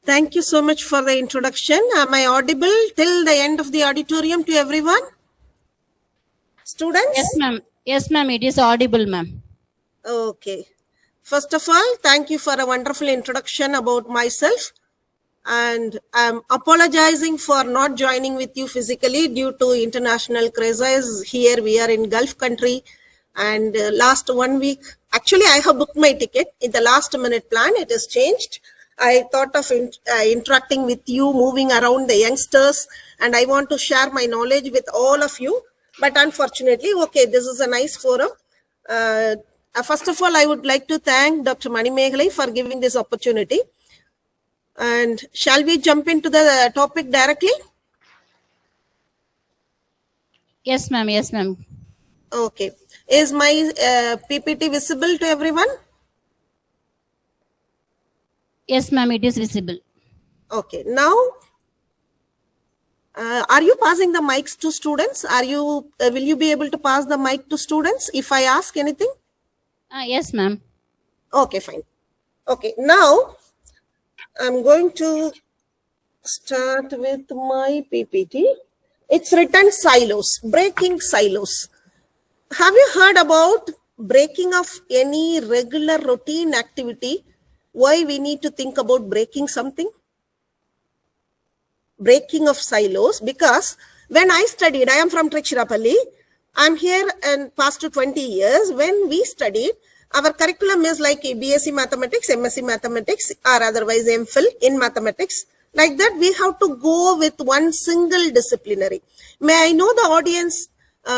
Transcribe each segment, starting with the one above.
Thank you so much for the introduction. Am I audible till the end of the auditorium to everyone? Students? Yes, ma'am. Yes, ma'am. It is audible, ma'am. Okay. First of all, thank you for a wonderful introduction about myself. And I'm apologizing for not joining with you physically due to international crisis. Here we are in Gulf country. And last 1 week, actually, I have booked my ticket. In the last minute plan, it has changed. I thought of interacting with you, moving around the youngsters, and I want to share my knowledge with all of you. But unfortunately, okay, this is a nice forum. First of all, I would like to thank Dr. Mani Meghalai for giving this opportunity. And shall we jump into the topic directly? Yes, ma'am. Yes, ma'am. Okay. Is my PPT visible to everyone? Yes, ma'am. It is visible. Okay. Now, are you passing the mics to students? Are you? Will you be able to pass the mic to students if I ask anything? Yes, ma'am. Okay, fine. Okay. Now, I'm going to start with my PPT. It's written silos, breaking silos. Have you heard about breaking of any regular routine activity? Why we need to think about breaking something? Breaking of silos, because when I studied, I am from Trichirappalli. I'm here and past 20 years. When we studied, our curriculum is like BSc Mathematics, MSc Mathematics, or otherwise MPhil in Mathematics. Like that, we have to go with one single disciplinary. May I know the audience,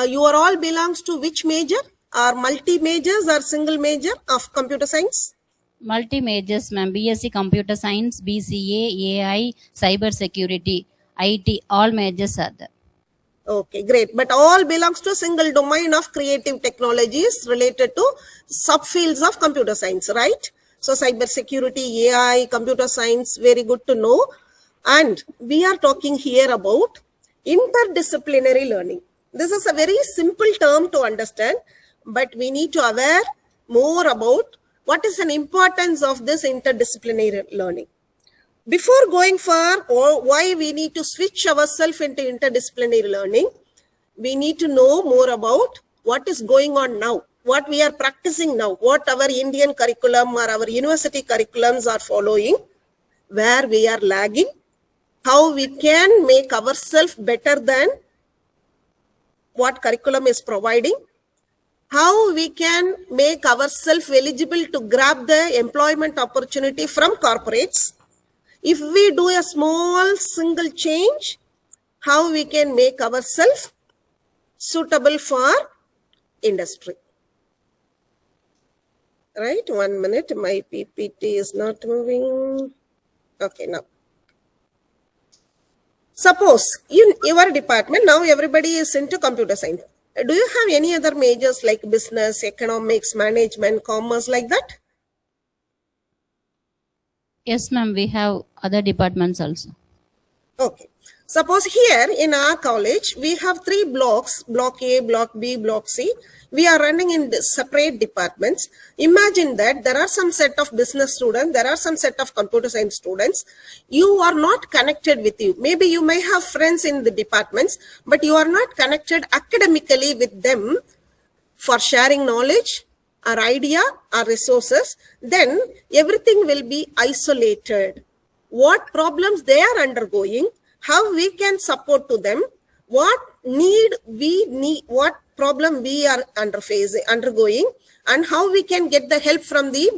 you are all belongs to which major? Are multi-majors or single major of computer science? Multi majors, ma'am. BSc Computer Science, BCA, AI, Cyber Security, IT. All majors are there. Okay, great. But all belongs to a single domain of creative technologies related to subfields of computer science, right? So cyber security, AI, computer science, very good to know. And we are talking here about interdisciplinary learning. This is a very simple term to understand, but we need to aware more about what is an importance of this interdisciplinary learning. Before going for why we need to switch ourselves into interdisciplinary learning, we need to know more about what is going on now, what we are practicing now, what our Indian curriculum or our university curriculums are following, where we are lagging, how we can make ourselves better than what curriculum is providing, how we can make ourselves eligible to grab the employment opportunity from corporates. If we do a small single change, how we can make ourselves suitable for industry. Right, 1 minute, my PPT is not moving. Okay, now. Suppose in your department, now everybody is into computer science. Do you have any other majors like business, economics, management, commerce, like that? Yes, ma'am. We have other departments also. Okay. Suppose here in our college, we have 3 blocks, block A, block B, block C. We are running in separate departments. Imagine that there are some set of business students, there are some set of computer science students. You are not connected with you. Maybe you may have friends in the departments, but you are not connected academically with them for sharing knowledge or idea or resources. Then everything will be isolated. What problems they are undergoing, how we can support to them, what problem we are undergoing, and how we can get the help from the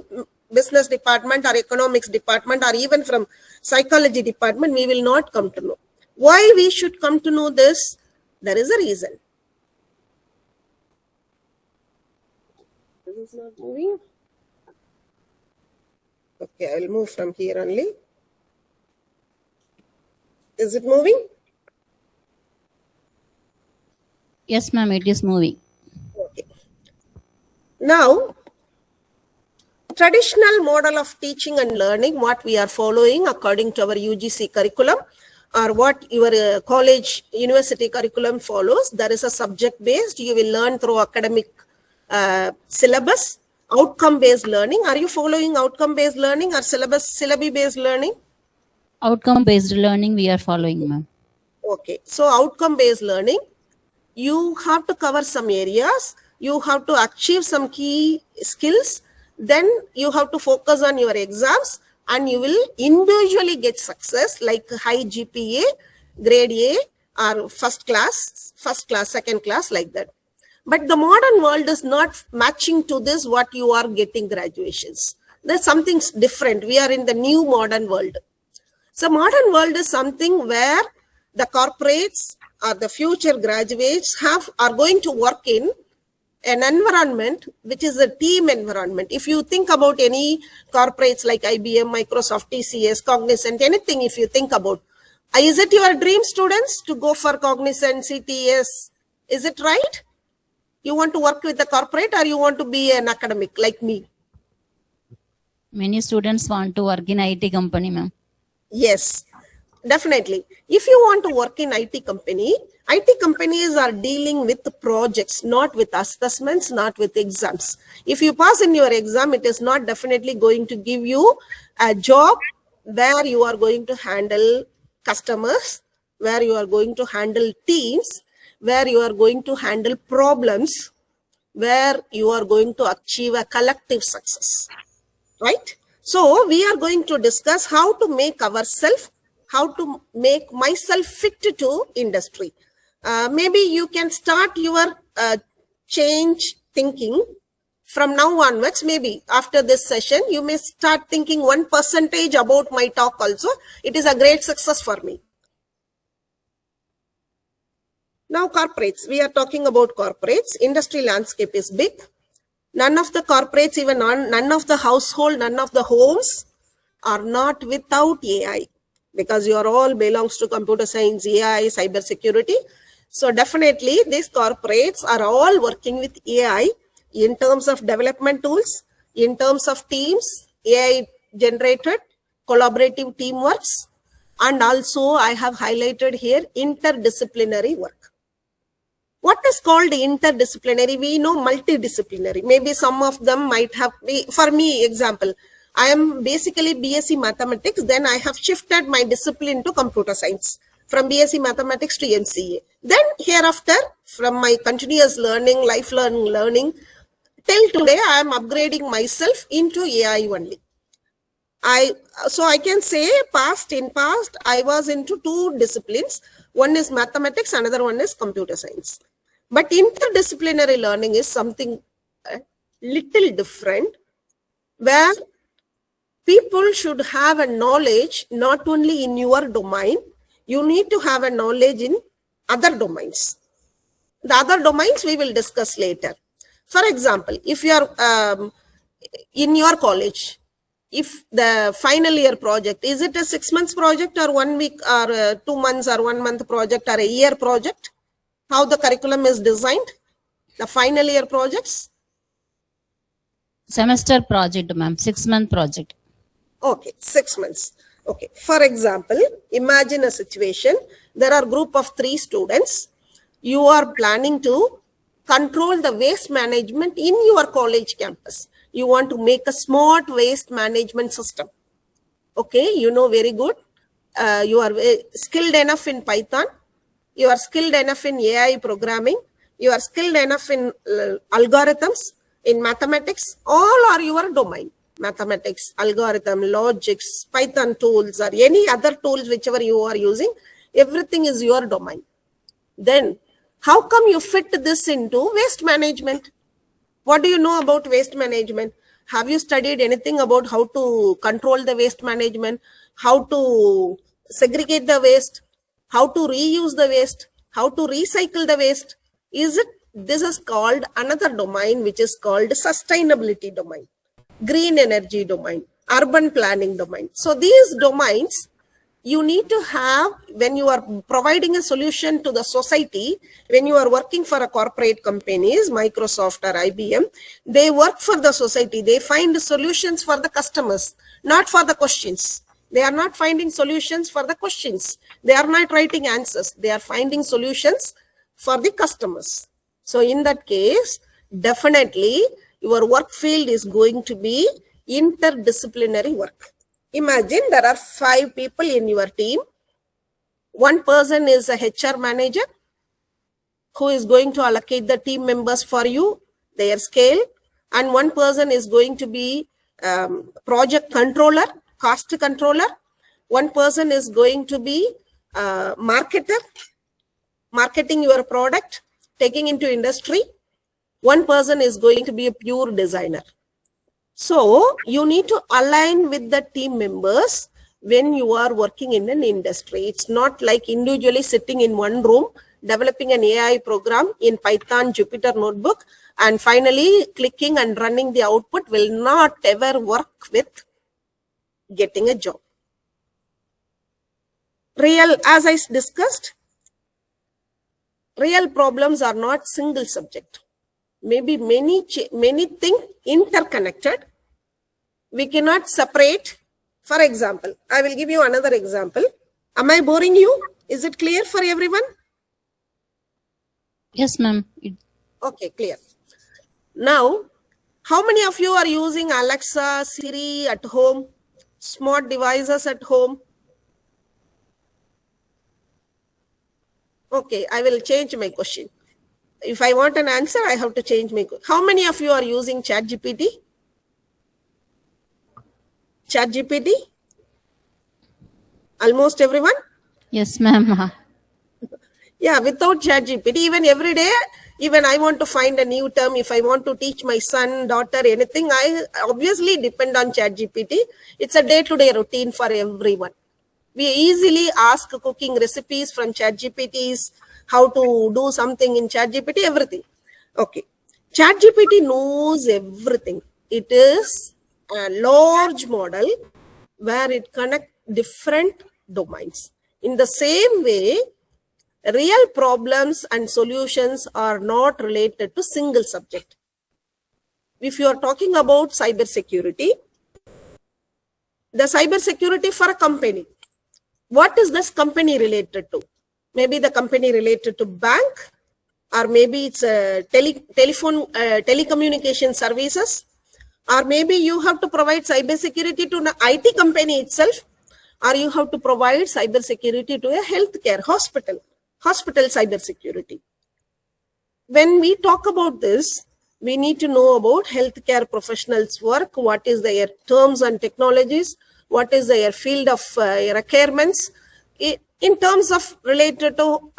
business department or economics department or even from psychology department, we will not come to know. Why we should come to know this? There is a reason. This is not moving. Okay, I will move from here only. Is it moving? Yes, ma'am. It is moving. Okay. Now, traditional model of teaching and learning, what we are following according to our UGC curriculum or what your college university curriculum follows, there is a subject based. You will learn through academic syllabus, outcome based learning. Are you following outcome based learning or syllabi based learning? Outcome based learning we are following, ma'am. Okay, so outcome based learning, you have to cover some areas, you have to achieve some key skills, then you have to focus on your exams and you will individually get success like high GPA, grade A, or first class, second class, like that. But the modern world is not matching to this what you are getting graduations. There's something different. We are in the new modern world. So modern world is something where the corporates or the future graduates are going to work in an environment which is a team environment. If you think about any corporates like IBM, Microsoft, TCS, Cognizant, anything, if you think about, is it your dream, students, to go for Cognizant, CTS? Is it right? You want to work with the corporate or you want to be an academic like me? Many students want to work in IT company, ma'am. Yes, definitely. If you want to work in IT companies are dealing with projects, not with assessments, not with exams. If you pass in your exam, it is not definitely going to give you a job where you are going to handle customers, where you are going to handle teams, where you are going to handle problems, where you are going to achieve a collective success. Right? So we are going to discuss how to make ourselves, how to make myself fit to industry. Maybe you can start your change thinking from now onwards. Maybe after this session, you may start thinking 1% about my talk also. It is a great success for me. Now corporates, we are talking about corporates. Industry landscape is big. None of the corporates, even none of the household, none of the homes are not without AI, because you are all belongs to computer science, AI, cyber security. So definitely these corporates are all working with AI in terms of development tools, in terms of teams, AI generated collaborative teamworks, and also I have highlighted here interdisciplinary work. What is called interdisciplinary? We know multidisciplinary. Maybe some of them might have, for me, example, I am basically BSc Mathematics, then I have shifted my discipline to computer science from BSc Mathematics to MCA. Then hereafter, from my continuous learning, lifelong learning, till today, I am upgrading myself into AI only. So I can say in past, I was into two disciplines. One is mathematics, another one is computer science. But interdisciplinary learning is something little different, where people should have a knowledge not only in your domain, you need to have a knowledge in other domains. The other domains we will discuss later. For example, if you are in your college, if the final year project, is it a 6 months project or 1 week or 2 months or 1 month project or a year project? How the curriculum is designed? The final year projects? Semester project, ma'am. 6-month project. Okay, 6 months. Okay, for example, imagine a situation. There are a group of 3 students. You are planning to control the waste management in your college campus. You want to make a smart waste management system. Okay, you know very good. You are skilled enough in Python. You are skilled enough in AI programming. You are skilled enough in algorithms, in mathematics. All are your domain. Mathematics, algorithm, logics, Python tools, or any other tools, whichever you are using, everything is your domain. Then, how come you fit this into waste management? What do you know about waste management? Have you studied anything about how to control the waste management? How to segregate the waste? How to reuse the waste? How to recycle the waste? This is called another domain, which is called sustainability domain, green energy domain, urban planning domain. So these domains you need to have when you are providing a solution to the society. When you are working for a corporate companies, Microsoft or IBM, they work for the society. They find solutions for the customers, not for the questions. They are not finding solutions for the questions. They are not writing answers. They are finding solutions for the customers. So in that case, definitely your work field is going to be interdisciplinary work. Imagine there are 5 people in your team. One person is a HR manager who is going to allocate the team members for you, their scale, and one person is going to be project controller, cost controller. One person is going to be marketer, marketing your product, taking into industry. One person is going to be a pure designer. So you need to align with the team members when you are working in an industry. It's not like individually sitting in one room, developing an AI program in Python, Jupyter Notebook, and finally clicking and running the output will not ever work with getting a job. As I discussed, real problems are not single subject. Maybe many things interconnected. We cannot separate. For example, I will give you another example. Am I boring you? Is it clear for everyone? Yes, ma'am. Okay, clear. Now, how many of you are using Alexa, Siri at home, smart devices at home? Okay, I will change my question. If I want an answer, I have to change my question. How many of you are using ChatGPT? ChatGPT? Almost everyone? Yes, ma'am. Yeah, without ChatGPT, even every day, even I want to find a new term. If I want to teach my son, daughter, anything, I obviously depend on ChatGPT. It's a day-to-day routine for everyone. We easily ask cooking recipes from ChatGPTs, how to do something in ChatGPT, everything. Okay. ChatGPT knows everything. It is a large model where it connects different domains. In the same way, real problems and solutions are not related to single subject. If you are talking about cybersecurity, the cybersecurity for a company, what is this company related to? Maybe the company related to bank, or maybe it's a telecommunication services, or maybe you have to provide cybersecurity to the IT company itself, or you have to provide cybersecurity to a healthcare hospital cybersecurity. When we talk about this, we need to know about healthcare professionals' work, what is their terms and technologies, what is their field of requirements in terms of related to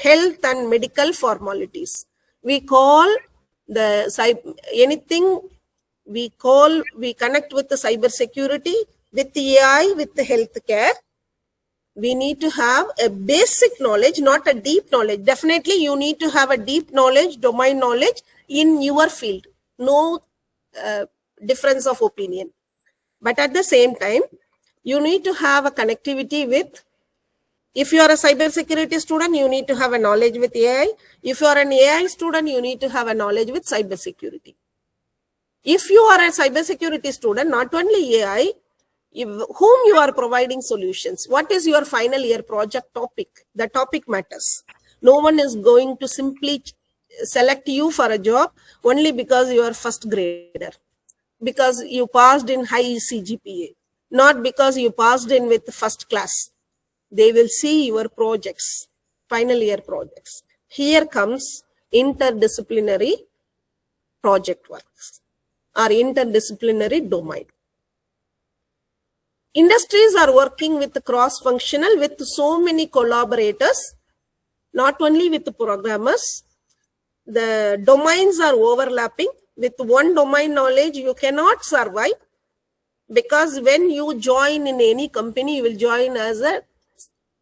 health and medical formalities. We call anything we connect with the cybersecurity, with the AI, with the healthcare. We need to have a basic knowledge, not a deep knowledge. Definitely, you need to have a deep knowledge, domain knowledge in your field. No difference of opinion. But at the same time, you need to have a connectivity with, if you are a cybersecurity student, you need to have a knowledge with AI. If you are an AI student, you need to have a knowledge with cybersecurity. If you are a cybersecurity student, not only AI, whom you are providing solutions, what is your final year project topic? The topic matters. No one is going to simply select you for a job only because you are first grader, because you passed in high CGPA, not because you passed in with first class. They will see your projects, final year projects. Here comes interdisciplinary project works or interdisciplinary domain. Industries are working with cross-functional with so many collaborators, not only with the programmers. The domains are overlapping. With one domain knowledge, you cannot survive, because when you join in any company, you will join as a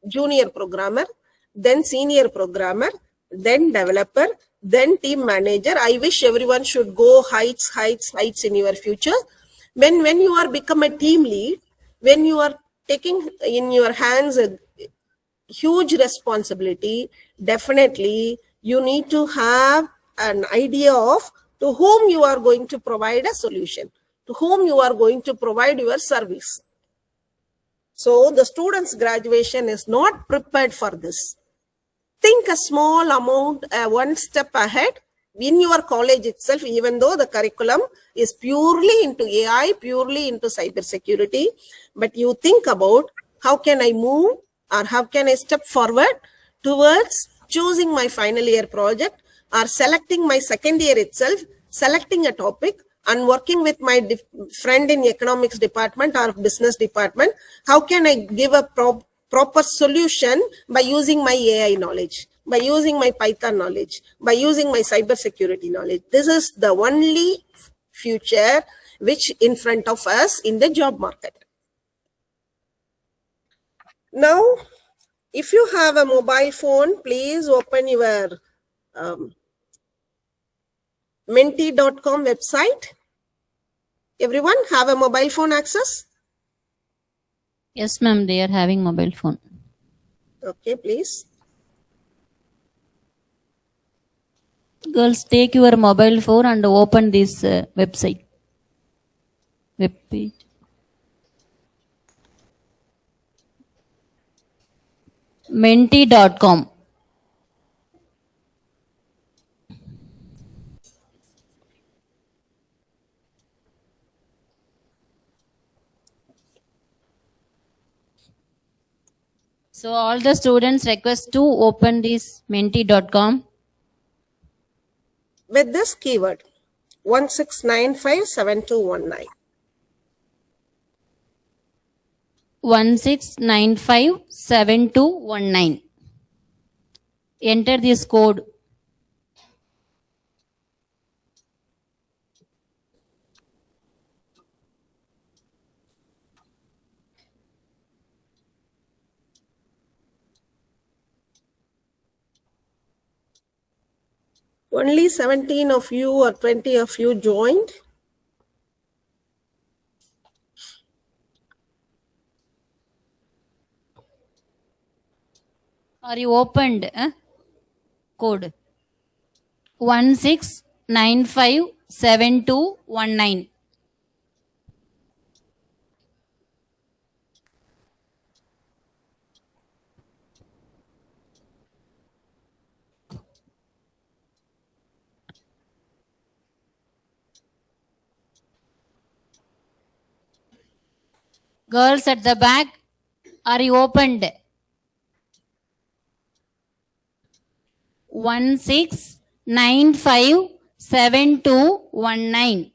junior programmer, then senior programmer, then developer, then team manager. I wish everyone should go heights in your future. When you are become a team lead, when you are taking in your hands a huge responsibility, definitely you need to have an idea of to whom you are going to provide a solution, to whom you are going to provide your service. So the student's graduation is not prepared for this. Think a small amount, one step ahead. in your college itself, even though the curriculum is purely into AI, purely into cybersecurity, but you think about how can I move or how can I step forward towards choosing my final year project or selecting my second year itself, selecting a topic and working with my friend in economics department or business department. How can I give a proper solution by using my AI knowledge, by using my Python knowledge, by using my cybersecurity knowledge? This is the only future which in front of us in the job market. Now, if you have a mobile phone, please open your menti.com website. Everyone have a mobile phone access? Yes, ma'am, they are having mobile phone. Okay, please. Girls, take your mobile phone and open this website. Web page. Menti.com. So all the students request to open this menti.com. With this keyword 16957219. 16957219. Enter this code. Only 17 of you or 20 of you joined. Are you opened? Code 16957219. Girls at the back, are you opened? 16957219.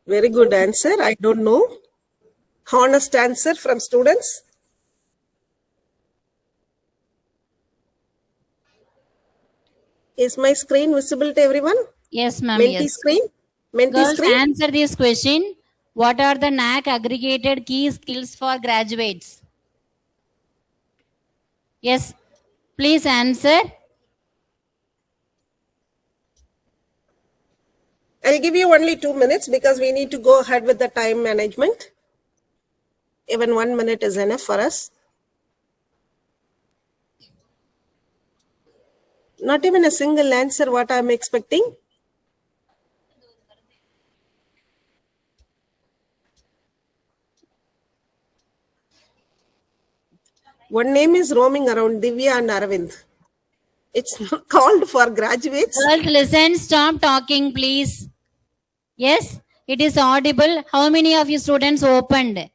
Very good answer. I don't know. Honest answer from students. Is my screen visible to everyone? Yes, ma'am. Menti Yes. screen? Menti Girls, screen? answer this question. What are the NAC aggregated key skills for graduates? Yes. Please answer. I'll give you only 2 minutes because we need to go ahead with the time management. Even 1 minute is enough for us. Not even a single answer what I'm expecting. One name is roaming around, Divya and Aravind. It's not called for graduates. Girls, listen. Stop talking, please. Yes, it is audible. How many of you students opened?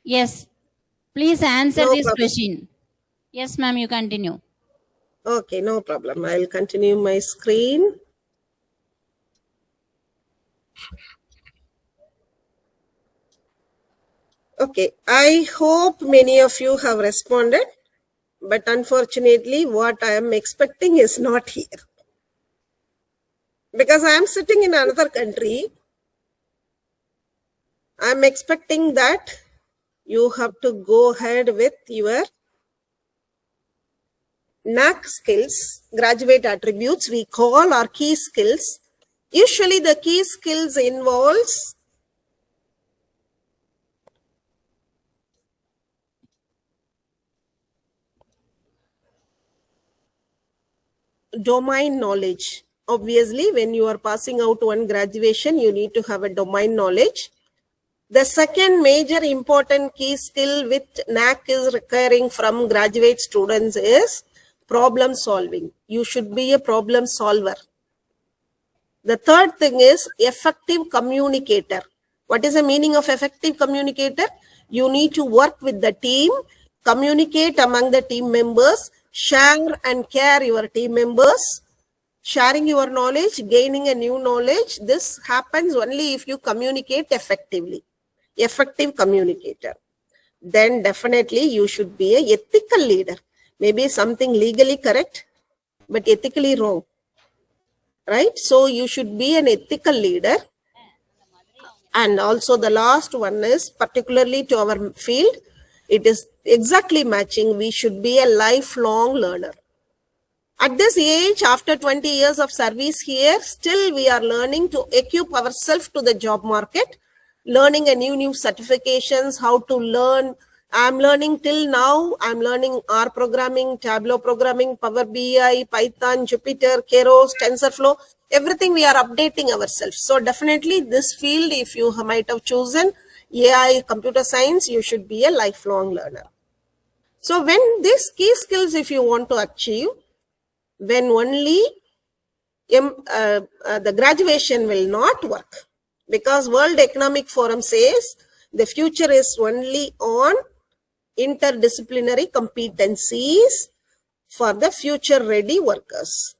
Yes. Please answer No this problem. question. Yes, ma'am, you continue. Okay, no problem. I'll continue my screen. Okay, I hope many of you have responded, but unfortunately, what I am expecting is not here. Because I am sitting in another country, I am expecting that you have to go ahead with your NAC skills, graduate attributes, we call our key skills. Usually the key skills involves domain knowledge. Obviously, when you are passing out one graduation, you need to have a domain knowledge. The second major important key skill which NAC is requiring from graduate students is problem solving. You should be a problem solver. The third thing is effective communicator. What is the meaning of effective communicator? You need to work with the team, communicate among the team members, share and care your team members, sharing your knowledge, gaining a new knowledge. This happens only if you communicate effectively. Effective communicator. Then definitely you should be a ethical leader. Maybe something legally correct, but ethically wrong. Right? So you should be an ethical leader. And also the last one is particularly to our field, it is exactly matching. We should be a lifelong learner. At this age, after 20 years of service here, still we are learning to equip ourselves to the job market, learning a new certifications, how to learn. I'm learning till now, I'm learning R programming, Tableau programming, Power BI, Python, Jupyter, Keros, TensorFlow, everything we are updating ourselves. So definitely this field, if you might have chosen AI, computer science, you should be a lifelong learner. So when these key skills, if you want to achieve, when only the graduation will not work, because World Economic Forum says the future is only on interdisciplinary competencies for the future ready workers.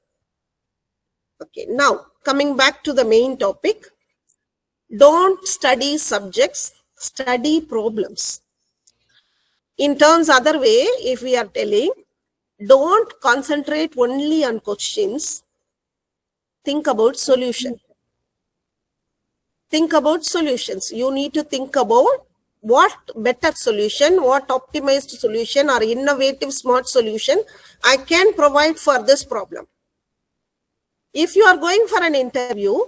Okay, now coming back to the main topic, don't study subjects, study problems. In terms other way, if we are telling, don't concentrate only on questions, think about solution. Think about solutions. You need to think about what better solution, what optimized solution or innovative smart solution I can provide for this problem. If you are going for an interview,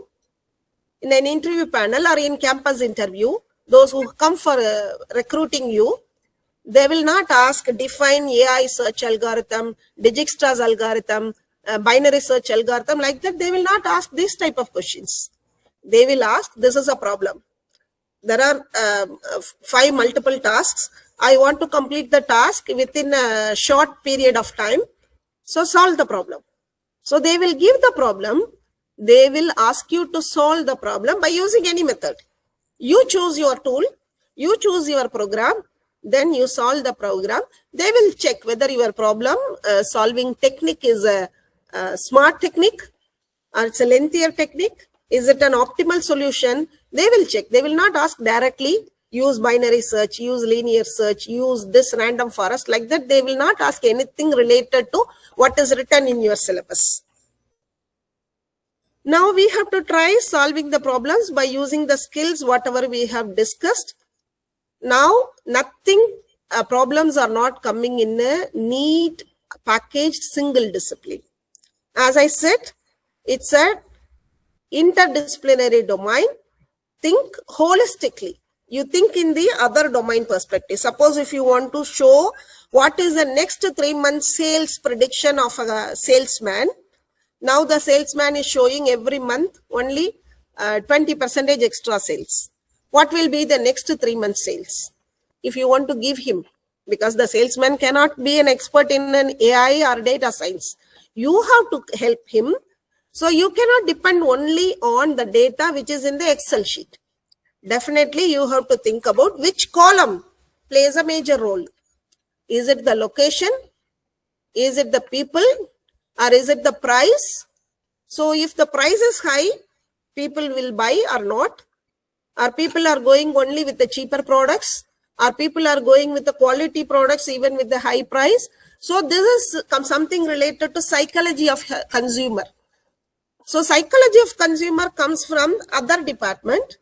in an interview panel or in campus interview, those who come for recruiting you, they will not ask define AI search algorithm, Dijkstra's algorithm, binary search algorithm, like that. They will not ask this type of questions. They will ask, this is a problem. There are 5 multiple tasks. I want to complete the task within a short period of time. So solve the problem. So they will give the problem. They will ask you to solve the problem by using any method. You choose your tool, you choose your program, then you solve the program. They will check whether your problem solving technique is a smart technique or it's a lengthier technique. Is it an optimal solution? They will check. They will not ask directly, use binary search, use linear search, use this random forest, like that. They will not ask anything related to what is written in your syllabus. Now we have to try solving the problems by using the skills, whatever we have discussed. Now, problems are not coming in a neat, packaged, single discipline. As I said, it's a interdisciplinary domain. Think holistically. You think in the other domain perspective. Suppose if you want to show what is the next 3 months sales prediction of a salesman. Now the salesman is showing every month only 20% extra sales. What will be the next 3 months sales? If you want to give him, because the salesman cannot be an expert in an AI or data science. You have to help him. So you cannot depend only on the data which is in the Excel sheet. Definitely you have to think about which column plays a major role. Is it the location? Is it the people? Or is it the price? So if the price is high, people will buy or not. Or people are going only with the cheaper products. Or people are going with the quality products even with the high price. So this is something related to psychology of consumer. So psychology of consumer comes from other department.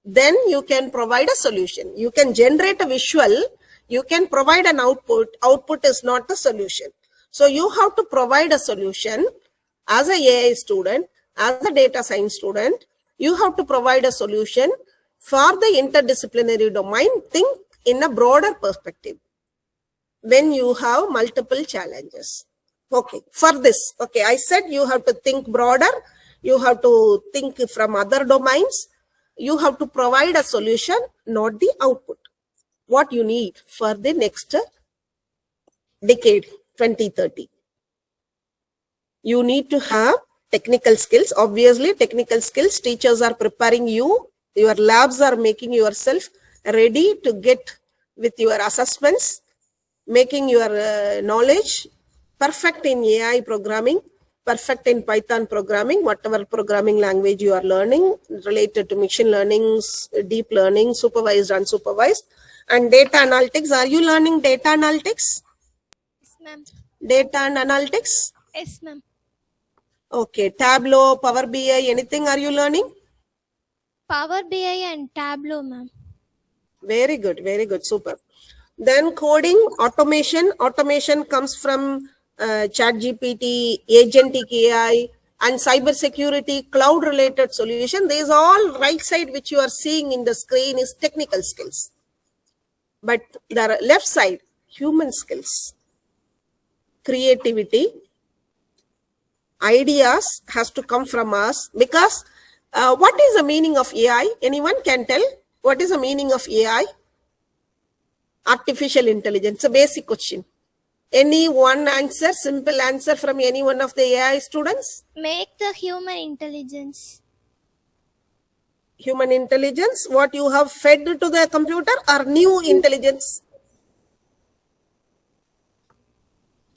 Then you can provide a solution. You can generate a visual. You can provide an output. Output is not a solution. So you have to provide a solution as a AI student, as a data science student. You have to provide a solution for the interdisciplinary domain. Think in a broader perspective when you have multiple challenges. Okay, for this, okay, I said you have to think broader, you have to think from other domains, you have to provide a solution, not the output. What you need for the next decade, 2030. You need to have technical skills. Obviously, technical skills, teachers are preparing you, your labs are making yourself ready to get with your assessments, making your knowledge perfect in AI programming, perfect in Python programming, whatever programming language you are learning related to machine learning, deep learning, supervised, unsupervised, and data analytics. Are you learning data analytics? Yes, ma'am. Data and analytics? Yes, ma'am. Okay, Tableau, Power BI, anything are you learning? Power BI and Tableau, ma'am. Very good, super. Then coding, automation. Automation comes from ChatGPT, agentic AI, and cybersecurity, cloud-related solution. These all right side which you are seeing in the screen is technical skills. But the left side, human skills, creativity, ideas has to come from us, because what is the meaning of AI? Anyone can tell what is the meaning of AI? Artificial intelligence, a basic question. Any one answer, simple answer from any one of the AI students? Make the human intelligence. Human intelligence, what you have fed to the computer, or new intelligence?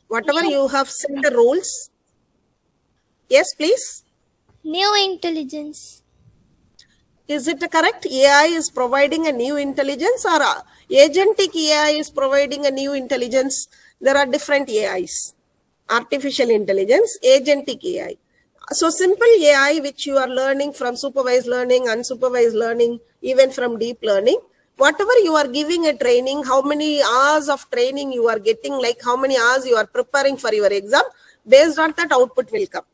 Whatever you have set the rules. Yes, please. New intelligence. Is it correct? AI is providing a new intelligence, or agentic AI is providing a new intelligence? There are different AIs. Artificial intelligence, agentic AI. So simple AI which you are learning from supervised learning, unsupervised learning, even from deep learning, whatever you are giving a training, how many hours of training you are getting, like how many hours you are preparing for your exam, based on that output will come.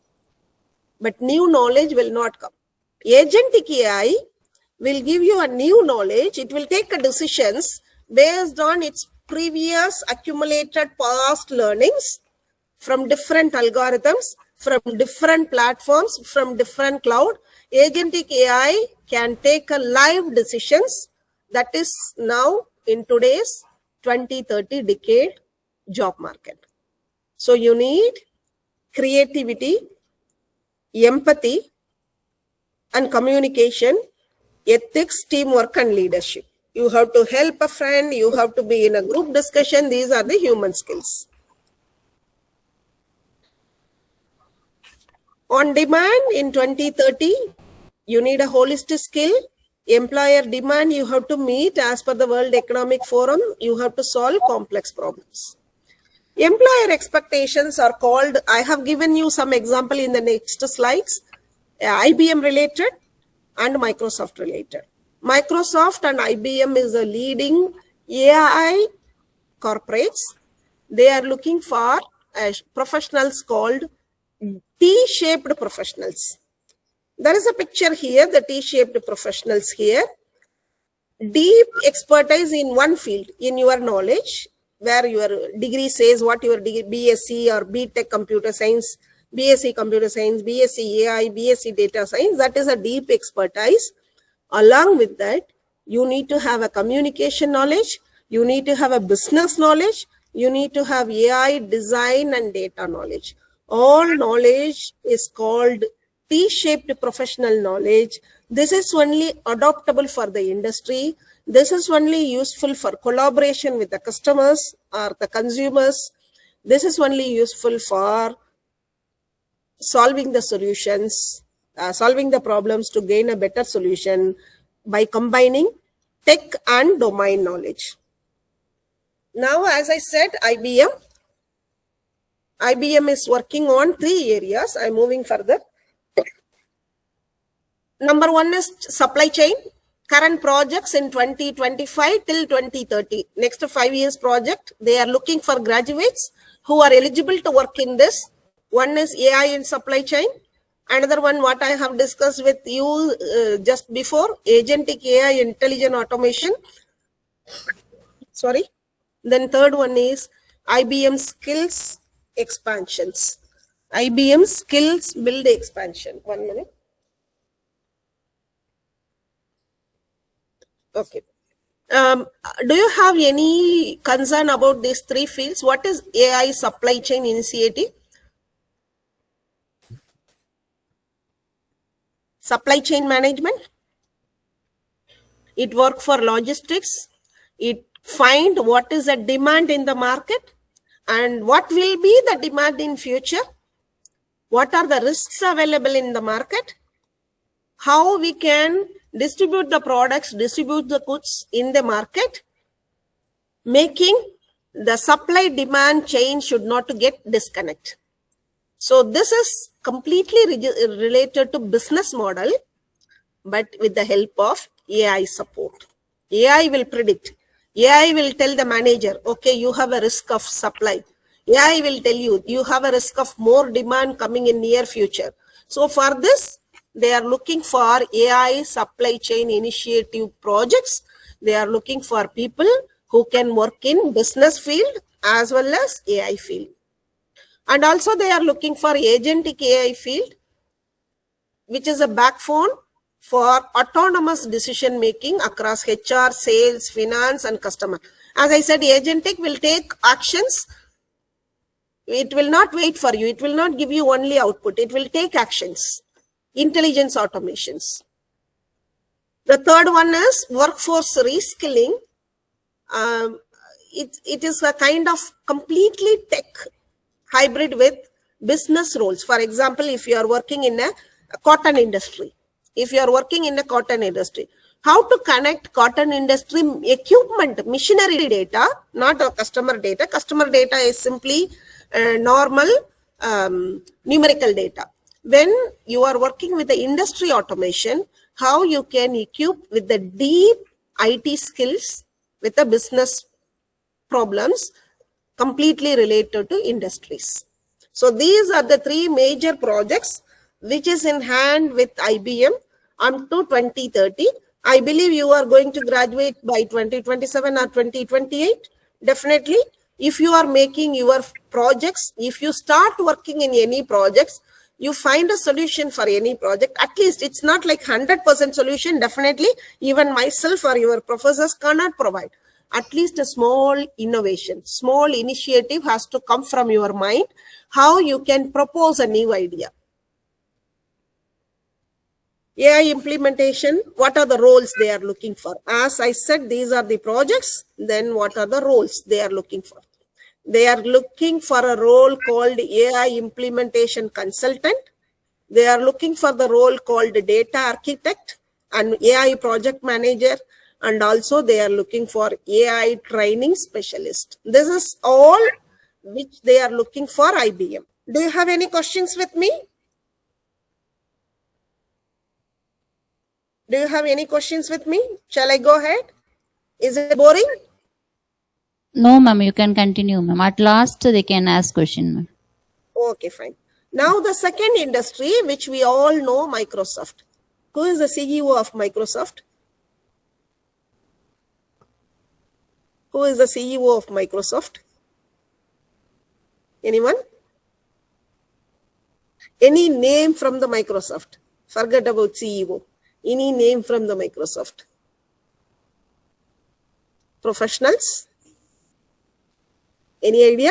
But new knowledge will not come. Agentic AI will give you a new knowledge. It will take decisions based on its previous accumulated past learnings from different algorithms, from different platforms, from different cloud. Agentic AI can take a live decisions. That is now in today's 2030 decade job market. So you need creativity, empathy, and communication, ethics, teamwork, and leadership. You have to help a friend, you have to be in a group discussion. These are the human skills. On demand in 2030, you need a holistic skill. Employer demand, you have to meet as per the World Economic Forum. You have to solve complex problems. Employer expectations are called, I have given you some example in the next slides, IBM related and Microsoft related. Microsoft and IBM is a leading AI corporates. They are looking for professionals called T-shaped professionals. There is a picture here, the T-shaped professionals here. Deep expertise in one field, in your knowledge, where your degree says what your BSc or BTech computer science, BSc computer science, BSc AI, BSc data science, that is a deep expertise. Along with that, you need to have a communication knowledge, you need to have a business knowledge, you need to have AI design and data knowledge. All knowledge is called T-shaped professional knowledge. This is only adoptable for the industry. This is only useful for collaboration with the customers or the consumers. This is only useful for solving the solutions, solving the problems to gain a better solution by combining tech and domain knowledge. Now, as I said, IBM is working on 3 areas. I'm moving further. Number 1 is supply chain. current projects in 2025 till 2030. Next 5 years project, they are looking for graduates who are eligible to work in this. One is AI in supply chain. Another one, what I have discussed with you just before, agentic AI, intelligent automation. Sorry. Then third one is IBM skills expansions. IBM skills build expansion. 1 minute. Okay. Do you have any concern about these three fields? What is AI supply chain initiative? Supply chain management. It work for logistics. It find what is the demand in the market and what will be the demand in future. What are the risks available in the market? How we can distribute the products, distribute the goods in the market, making the supply demand chain should not get disconnect. So this is completely related to business model, but with the help of AI support. AI will predict. AI will tell the manager, okay, you have a risk of supply. AI will tell you, you have a risk of more demand coming in near future. So for this, they are looking for AI supply chain initiative projects. They are looking for people who can work in business field as well as AI field. And also they are looking for agentic AI field, which is a backbone for autonomous decision making across HR, sales, finance, and customer. As I said, agentic will take actions. It will not wait for you. It will not give you only output. It will take actions. Intelligence automations. The third one is workforce reskilling. It is a kind of completely tech hybrid with business roles. For example, if you are working in a cotton industry, how to connect cotton industry equipment, machinery data, not a customer data. Customer data is simply normal numerical data. When you are working with the industry automation, how you can equip with the deep IT skills with the business problems completely related to industries. So these are the three major projects which is in hand with IBM until 2030. I believe you are going to graduate by 2027 or 2028. Definitely, if you are making your projects, if you start working in any projects, you find a solution for any project. At least it's not like 100% solution. Definitely, even myself or your professors cannot provide. At least a small innovation, small initiative has to come from your mind, how you can propose a new idea. AI implementation, what are the roles they are looking for? As I said, these are the projects. Then what are the roles they are looking for? They are looking for a role called AI implementation consultant. They are looking for the role called data architect and AI project manager. And also they are looking for AI training specialist. This is all which they are looking for IBM. Do you have any questions with me? Do you have any questions with me? Shall I go ahead? Is it boring? No, ma'am, you can continue, ma'am. At last, they can ask question, ma'am. Okay, fine. Now the second industry, which we all know, Microsoft. Who is the CEO of Microsoft? Who is the CEO of Microsoft? Anyone? Any name from the Microsoft? Forget about CEO. Any name from the Microsoft? Professionals? Any idea?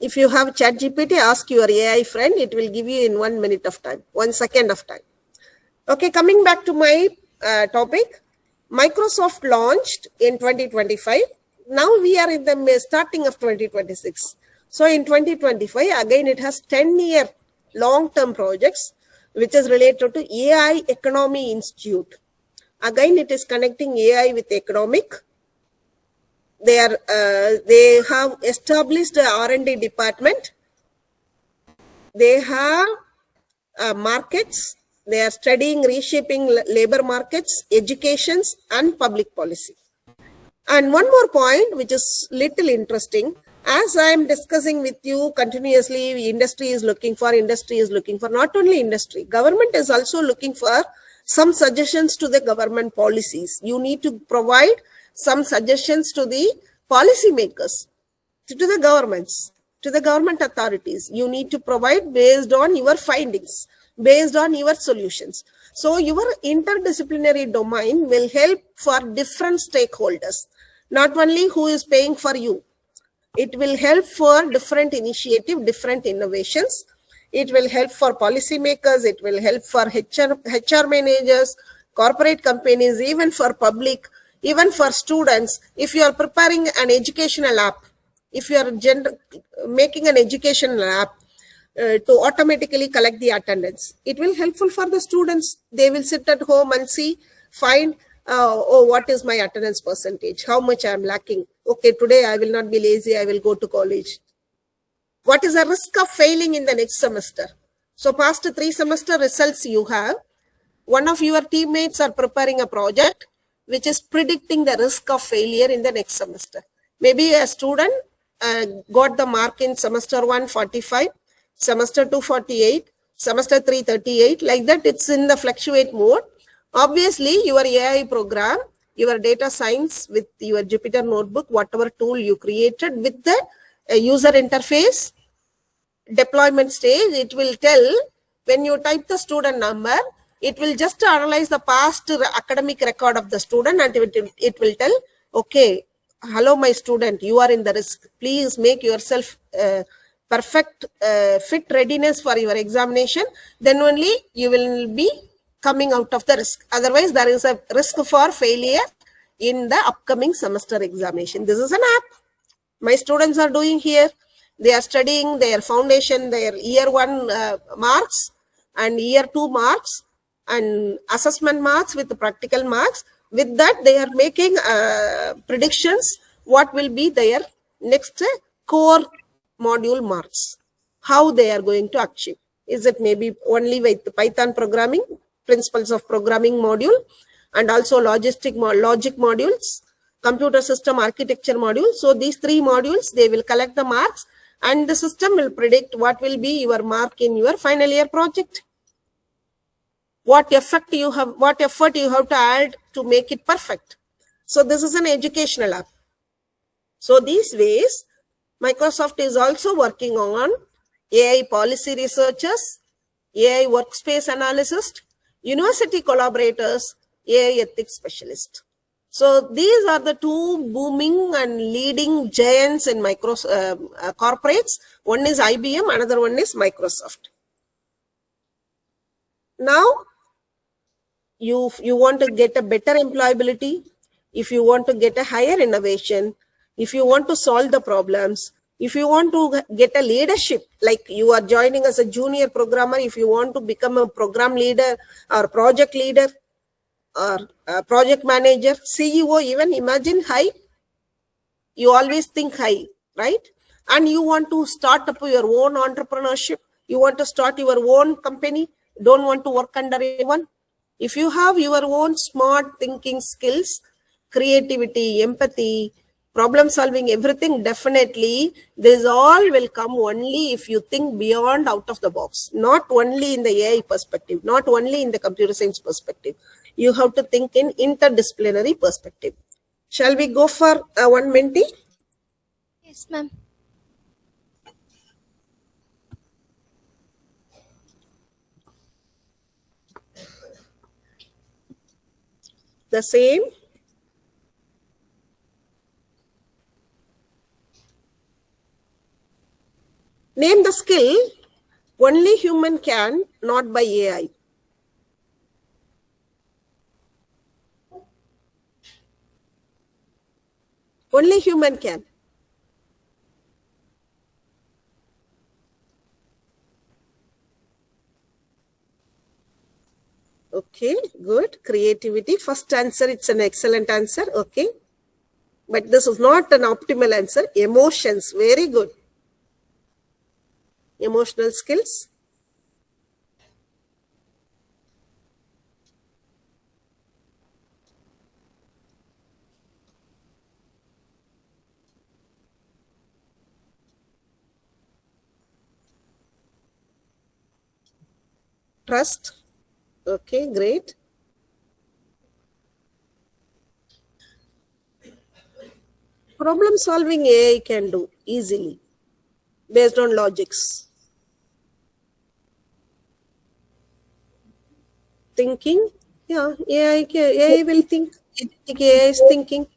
If you have ChatGPT, ask your AI friend. It will give you in 1 minute of time, 1 second of time. Okay, coming back to my topic. Microsoft launched in 2025. Now we are in the starting of 2026. So in 2025, again, it has 10-year long-term projects, which is related to AI Economy Institute. Again, it is connecting AI with economic. They have established a R&D department. They have markets. They are studying reshaping labor markets, educations, and public policy. And one more point, which is little interesting, as I am discussing with you continuously, industry is looking for, not only industry, government is also looking for some suggestions to the government policies. You need to provide some suggestions to the policymakers, to the governments, to the government authorities. You need to provide based on your findings, based on your solutions. So your interdisciplinary domain will help for different stakeholders, not only who is paying for you. It will help for different initiative, different innovations. It will help for policymakers. It will help for HR managers, corporate companies, even for public, even for students. If you are preparing an educational app, if you are making an educational app to automatically collect the attendance, it will helpful for the students. They will sit at home and find, oh, what is my attendance percentage? How much I am lacking? Okay, today I will not be lazy. I will go to college. What is the risk of failing in the next semester? So past 3 semester results you have. One of your teammates are preparing a project which is predicting the risk of failure in the next semester. Maybe a student got the mark in semester 1 45, semester 2 48, semester 3 38, like that. It's in the fluctuate mode. Obviously, your AI program, your data science with your Jupyter notebook, whatever tool you created with the user interface, deployment stage, it will tell when you type the student number, it will just analyze the past academic record of the student and it will tell, okay, hello, my student, you are in the risk. Please make yourself perfect fit readiness for your examination. Then only you will be coming out of the risk. Otherwise, there is a risk for failure in the upcoming semester examination. This is an app my students are doing here. They are studying their foundation, their year 1 marks and year 2 marks and assessment marks with the practical marks. With that, they are making predictions what will be their next core module marks, how they are going to achieve. Is it maybe only with the Python programming, principles of programming module, and also logic modules, computer system architecture module. So these 3 modules, they will collect the marks and the system will predict what will be your mark in your final year project. What effort you have to add to make it perfect. So this is an educational app. So these ways, Microsoft is also working on AI policy researchers, AI workspace analysts, university collaborators, AI ethics specialists. So these are the 2 booming and leading giants in corporates. One is IBM, another one is Microsoft. Now, you want to get a better employability, if you want to get a higher innovation, if you want to solve the problems, if you want to get a leadership, like you are joining as a junior programmer, if you want to become a program leader or project leader or a project manager, CEO, even imagine high. You always think high, right? And you want to start up your own entrepreneurship. You want to start your own company. Don't want to work under anyone. If you have your own smart thinking skills, creativity, empathy, problem solving, everything, definitely this all will come only if you think beyond out of the box, not only in the AI perspective, not only in the computer science perspective. You have to think in interdisciplinary perspective. Shall we go for one mentee? Yes, ma'am. The same. Name the skill only human can, not by AI. Only human can. Okay, good. Creativity. First answer, it's an excellent answer. Okay. But this is not an optimal answer. Emotions. Very good. Emotional skills. Trust. Okay, great. Problem solving AI can do easily based on logics. Thinking, yeah, AI will think. AI is thinking.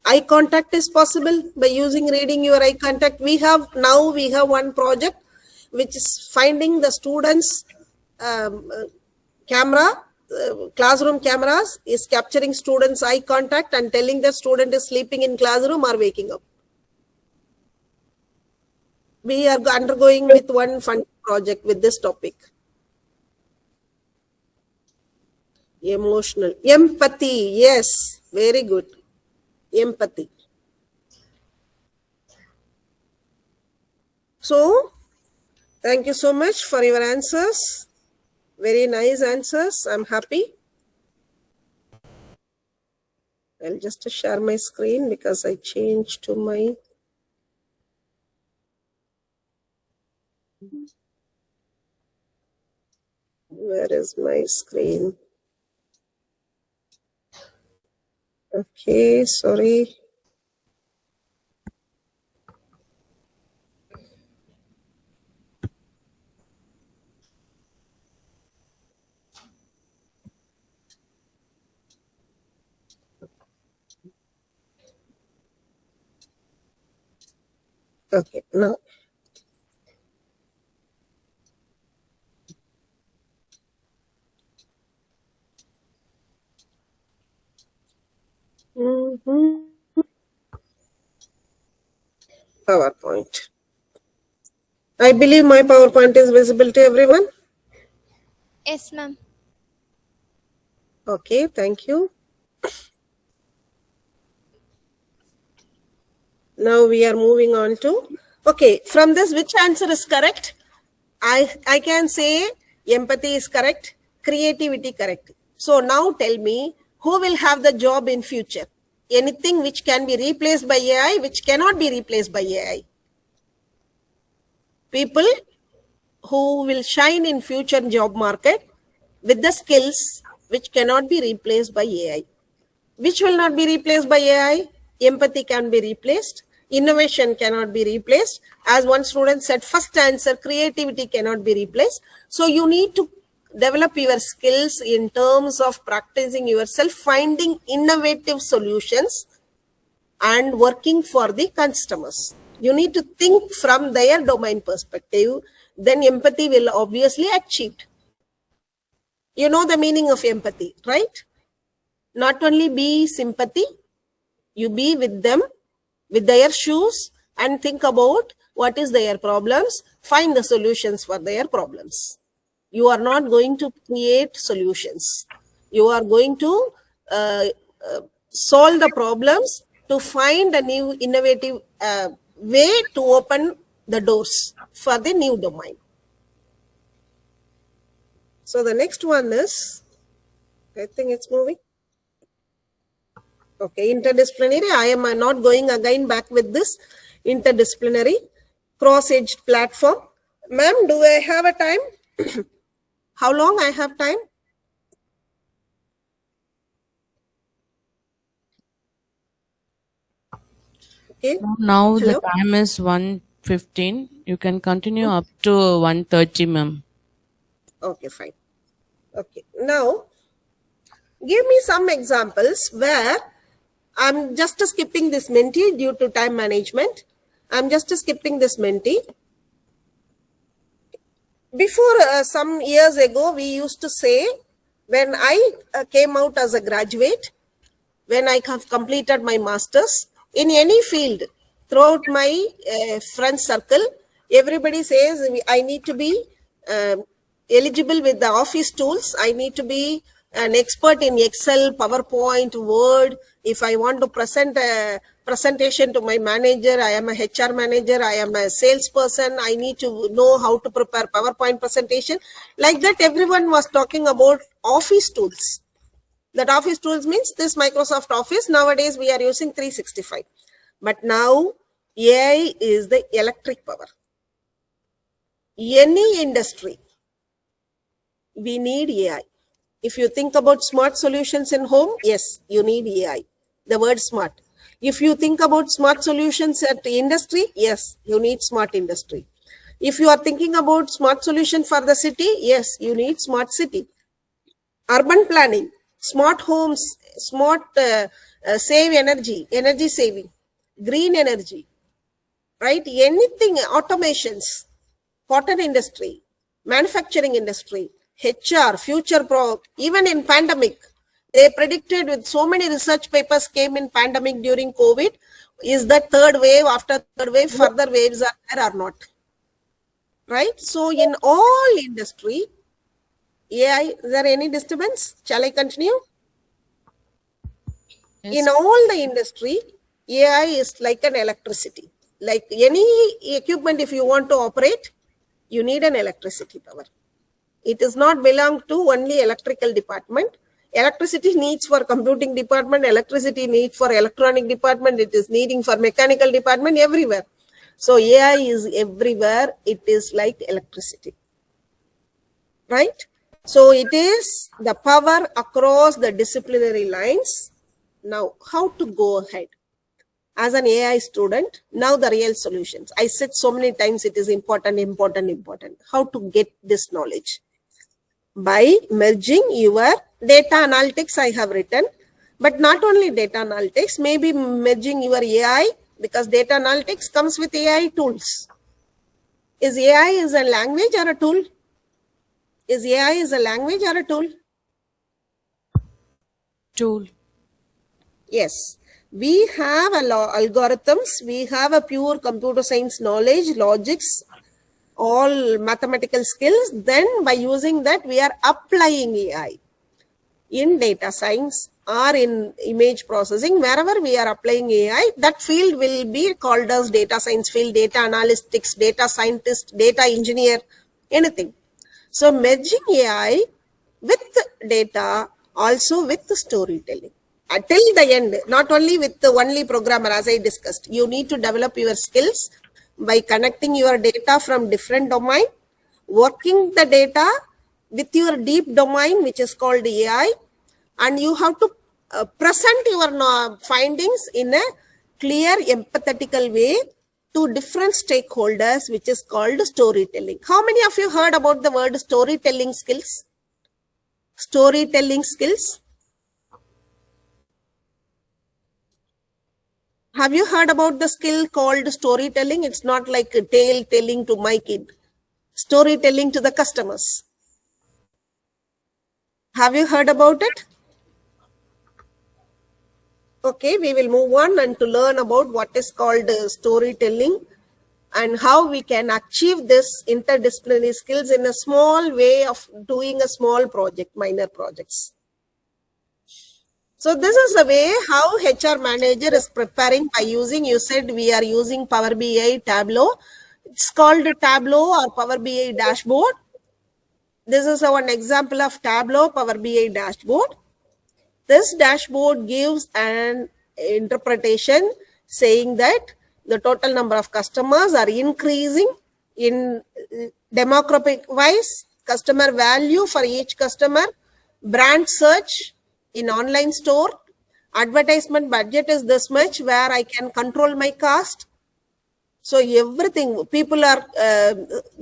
Eye contact is possible by using reading your eye contact. We have one project which is finding the students' camera, classroom cameras is capturing students' eye contact and telling the student is sleeping in classroom or waking up. We are undergoing with one fun project with this topic. Emotional empathy, yes, very good. Empathy. So, thank you so much for your answers. Very nice answers. I'm happy. I'll just share my screen because I changed to my. Where is my screen? Okay, sorry. Okay, now. PowerPoint. I believe my PowerPoint is visible to everyone. Yes, ma'am. Okay, thank you. Now we are moving on to, okay, from this, which answer is correct? I can say empathy is correct, creativity correct. So now tell me, who will have the job in future? Anything which can be replaced by AI, which cannot be replaced by AI. People who will shine in future job market with the skills which cannot be replaced by AI. Which will not be replaced by AI? Empathy can be replaced. Innovation cannot be replaced. As one student said, first answer, creativity cannot be replaced. So you need to develop your skills in terms of practicing yourself, finding innovative solutions and working for the customers. You need to think from their domain perspective. Then empathy will obviously achieved. You know the meaning of empathy, right? Not only be sympathy, you be with them, with their shoes, and think about what is their problems, find the solutions for their problems. You are not going to create solutions. You are going to solve the problems to find a new innovative way to open the doors for the new domain. So the next one is, I think it's moving. Okay, interdisciplinary. I am not going again back with this interdisciplinary cross-edged platform. Ma'am, do I have a time? How long I have time? Okay. Now the Hello? time is 1:15. You can continue up to 1:30, ma'am. Okay, fine. Okay. Now, give me some examples where I'm just skipping this Menti due to time management. I'm just skipping this Menti. Before some years ago, we used to say, when I came out as a graduate, when I have completed my master's in any field, throughout my friend circle, everybody says I need to be eligible with the office tools. I need to be an expert in Excel, PowerPoint, Word. If I want to present a presentation to my manager, I am a HR manager, I am a salesperson, I need to know how to prepare PowerPoint presentation. Like that, everyone was talking about office tools. That office tools means this Microsoft Office. Nowadays, we are using 365. But now, AI is the electric power. Any industry, we need AI. If you think about smart solutions in home, yes, you need AI. The word smart. If you think about smart solutions at industry, yes, you need smart industry. If you are thinking about smart solution for the city, yes, you need smart city. Urban planning, smart homes, smart save energy, energy saving, green energy, right? Anything, automations, cotton industry, manufacturing industry, HR, future pro, even in pandemic, they predicted with so many research papers came in pandemic during COVID. Is that third wave, after third wave, further waves are there or not? Right? So in all industry, AI, is there any disturbance? Shall I continue? Yes. In all the industry, AI is like an electricity. Like any equipment, if you want to operate, you need an electricity power. It is not belong to only electrical department. Electricity needs for computing department, electricity needs for electronic department, it is needing for mechanical department, everywhere. So AI is everywhere. It is like electricity. Right? So it is the power across the disciplinary lines. Now, how to go ahead? As an AI student, now the real solutions. I said so many times it is important. How to get this knowledge? By merging your data analytics, I have written, but not only data analytics, maybe merging your AI, because data analytics comes with AI tools. Is AI is a language or a tool? Is AI is a language or a tool? Tool. Yes. We have algorithms, we have a pure computer science knowledge, logics, all mathematical skills. Then by using that, we are applying AI in data science or in image processing. Wherever we are applying AI, that field will be called as data science field, data analytics, data scientist, data engineer, anything. So merging AI with data, also with storytelling. Till the end, not only with the only programmer, as I discussed, you need to develop your skills by connecting your data from different domain, working the data with your deep domain, which is called AI, and you have to present your findings in a clear, empathetical way to different stakeholders, which is called storytelling. How many of you heard about the word storytelling skills? Storytelling skills. Have you heard about the skill called storytelling? It's not like a tale telling to my kid. Storytelling to the customers. Have you heard about it? Okay, we will move on and to learn about what is called storytelling and how we can achieve this interdisciplinary skills in a small way of doing a small project, minor projects. So this is the way how HR manager is preparing by using, you said we are using Power BI Tableau. It's called Tableau or Power BI dashboard. This is one example of Tableau Power BI dashboard. This dashboard gives an interpretation saying that the total number of customers are increasing in demographic wise, customer value for each customer, brand search in online store, advertisement budget is this much where I can control my cost. So everything, people are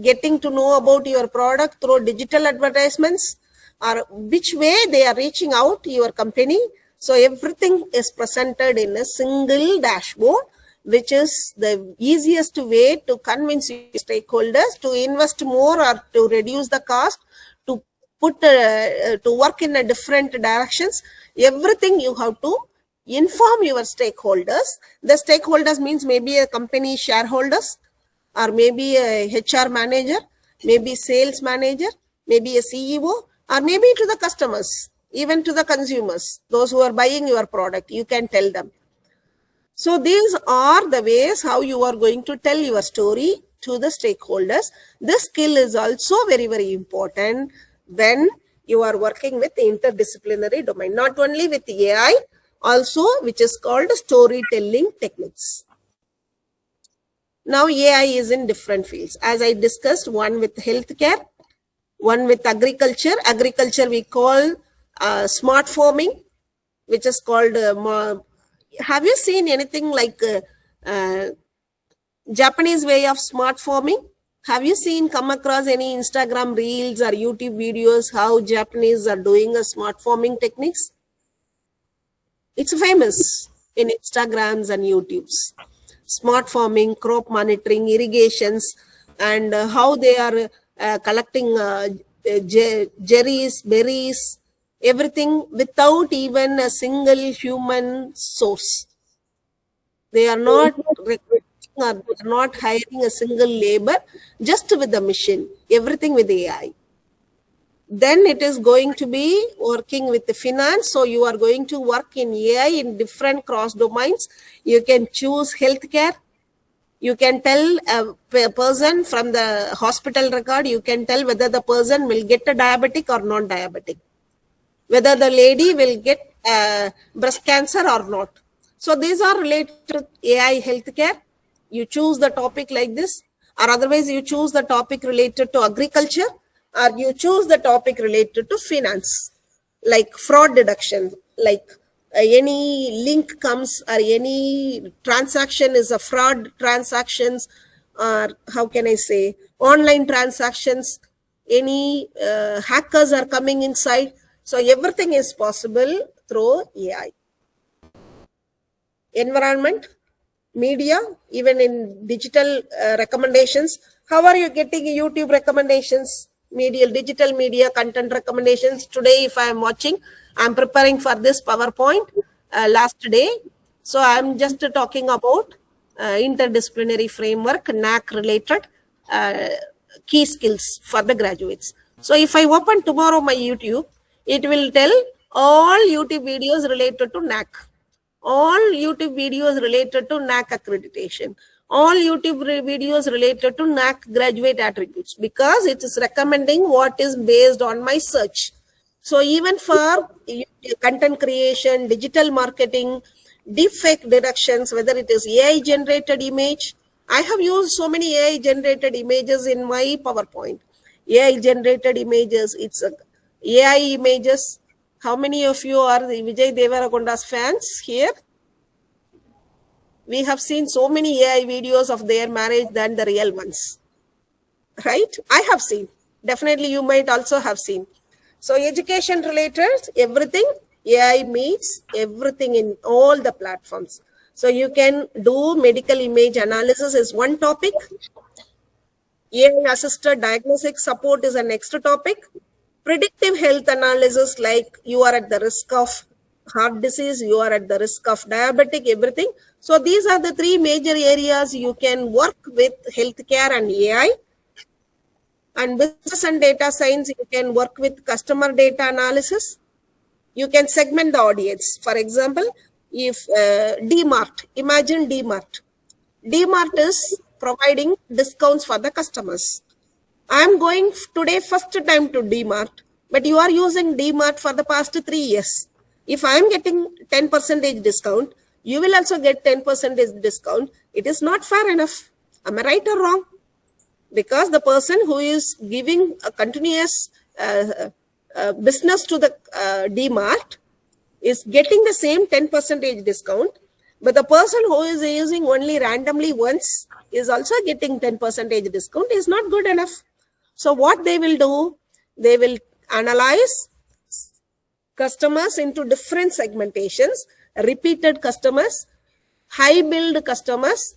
getting to know about your product through digital advertisements, or which way they are reaching out to your company. So everything is presented in a single dashboard, which is the easiest way to convince your stakeholders to invest more or to reduce the cost, to put to work in a different directions. Everything you have to inform your stakeholders. The stakeholders means maybe a company shareholders, or maybe a HR manager, maybe sales manager, maybe a CEO, or maybe to the customers, even to the consumers, those who are buying your product, you can tell them. So these are the ways how you are going to tell your story to the stakeholders. This skill is also very, very important when you are working with interdisciplinary domain, not only with AI, also which is called storytelling techniques. Now AI is in different fields. As I discussed, one with healthcare, One with agriculture. Agriculture we call smart farming, which is called. Have you seen anything like Japanese way of smart farming? Have you come across any Instagram reels or YouTube videos how Japanese are doing a smart farming techniques? It's famous in Instagrams and YouTubes. Smart farming, crop monitoring, irrigations, and how they are collecting cherries, berries, everything without even a single human source. They are not recruiting or they are not hiring a single labor, just with the machine, everything with AI. Then it is going to be working with the finance. So you are going to work in AI in different cross domains. You can choose healthcare. You can tell a person from the hospital record, you can tell whether the person will get a diabetic or non-diabetic, whether the lady will get breast cancer or not. So these are related to AI healthcare. You choose the topic like this, or otherwise you choose the topic related to agriculture, or you choose the topic related to finance, like fraud deduction, like any link comes or any transaction is a fraud transactions, or how can I say, online transactions, any hackers are coming inside. So everything is possible through AI. Environment, media, even in digital recommendations. How are you getting YouTube recommendations? Digital media content recommendations. Today, if I am watching, I'm preparing for this PowerPoint last day. So I'm just talking about interdisciplinary framework, NAC related key skills for the graduates. So if I open tomorrow my YouTube, it will tell all YouTube videos related to NAC. All YouTube videos related to NAC accreditation, all YouTube videos related to NAC graduate attributes, because it is recommending what is based on my search. So even for content creation, digital marketing, deepfake deductions, whether it is AI generated image, I have used so many AI generated images in my PowerPoint. AI generated images, it's AI images. How many of you are the Vijay Deverakonda's fans here? We have seen so many AI videos of their marriage than the real ones, right? I have seen. Definitely you might also have seen. So education related, everything, AI meets everything in all the platforms. So you can do medical image analysis is one topic. AI assisted diagnostic support is a next topic. Predictive health analysis, like you are at the risk of heart disease, you are at the risk of diabetic, everything. So these are the three major areas you can work with healthcare and AI. And business and data science, you can work with customer data analysis. You can segment the audience. For example, if DMart, imagine DMart. DMart is providing discounts for the customers. I am going today first time to DMart, but you are using DMart for the past 3 years. If I am getting 10% discount, you will also get 10% discount. It is not fair enough. Am I right or wrong? Because the person who is giving a continuous business to the DMart is getting the same 10% discount, but the person who is using only randomly once is also getting 10% discount is not good enough. So what they will do, they will analyze customers into different segmentations, repeated customers, high billed customers,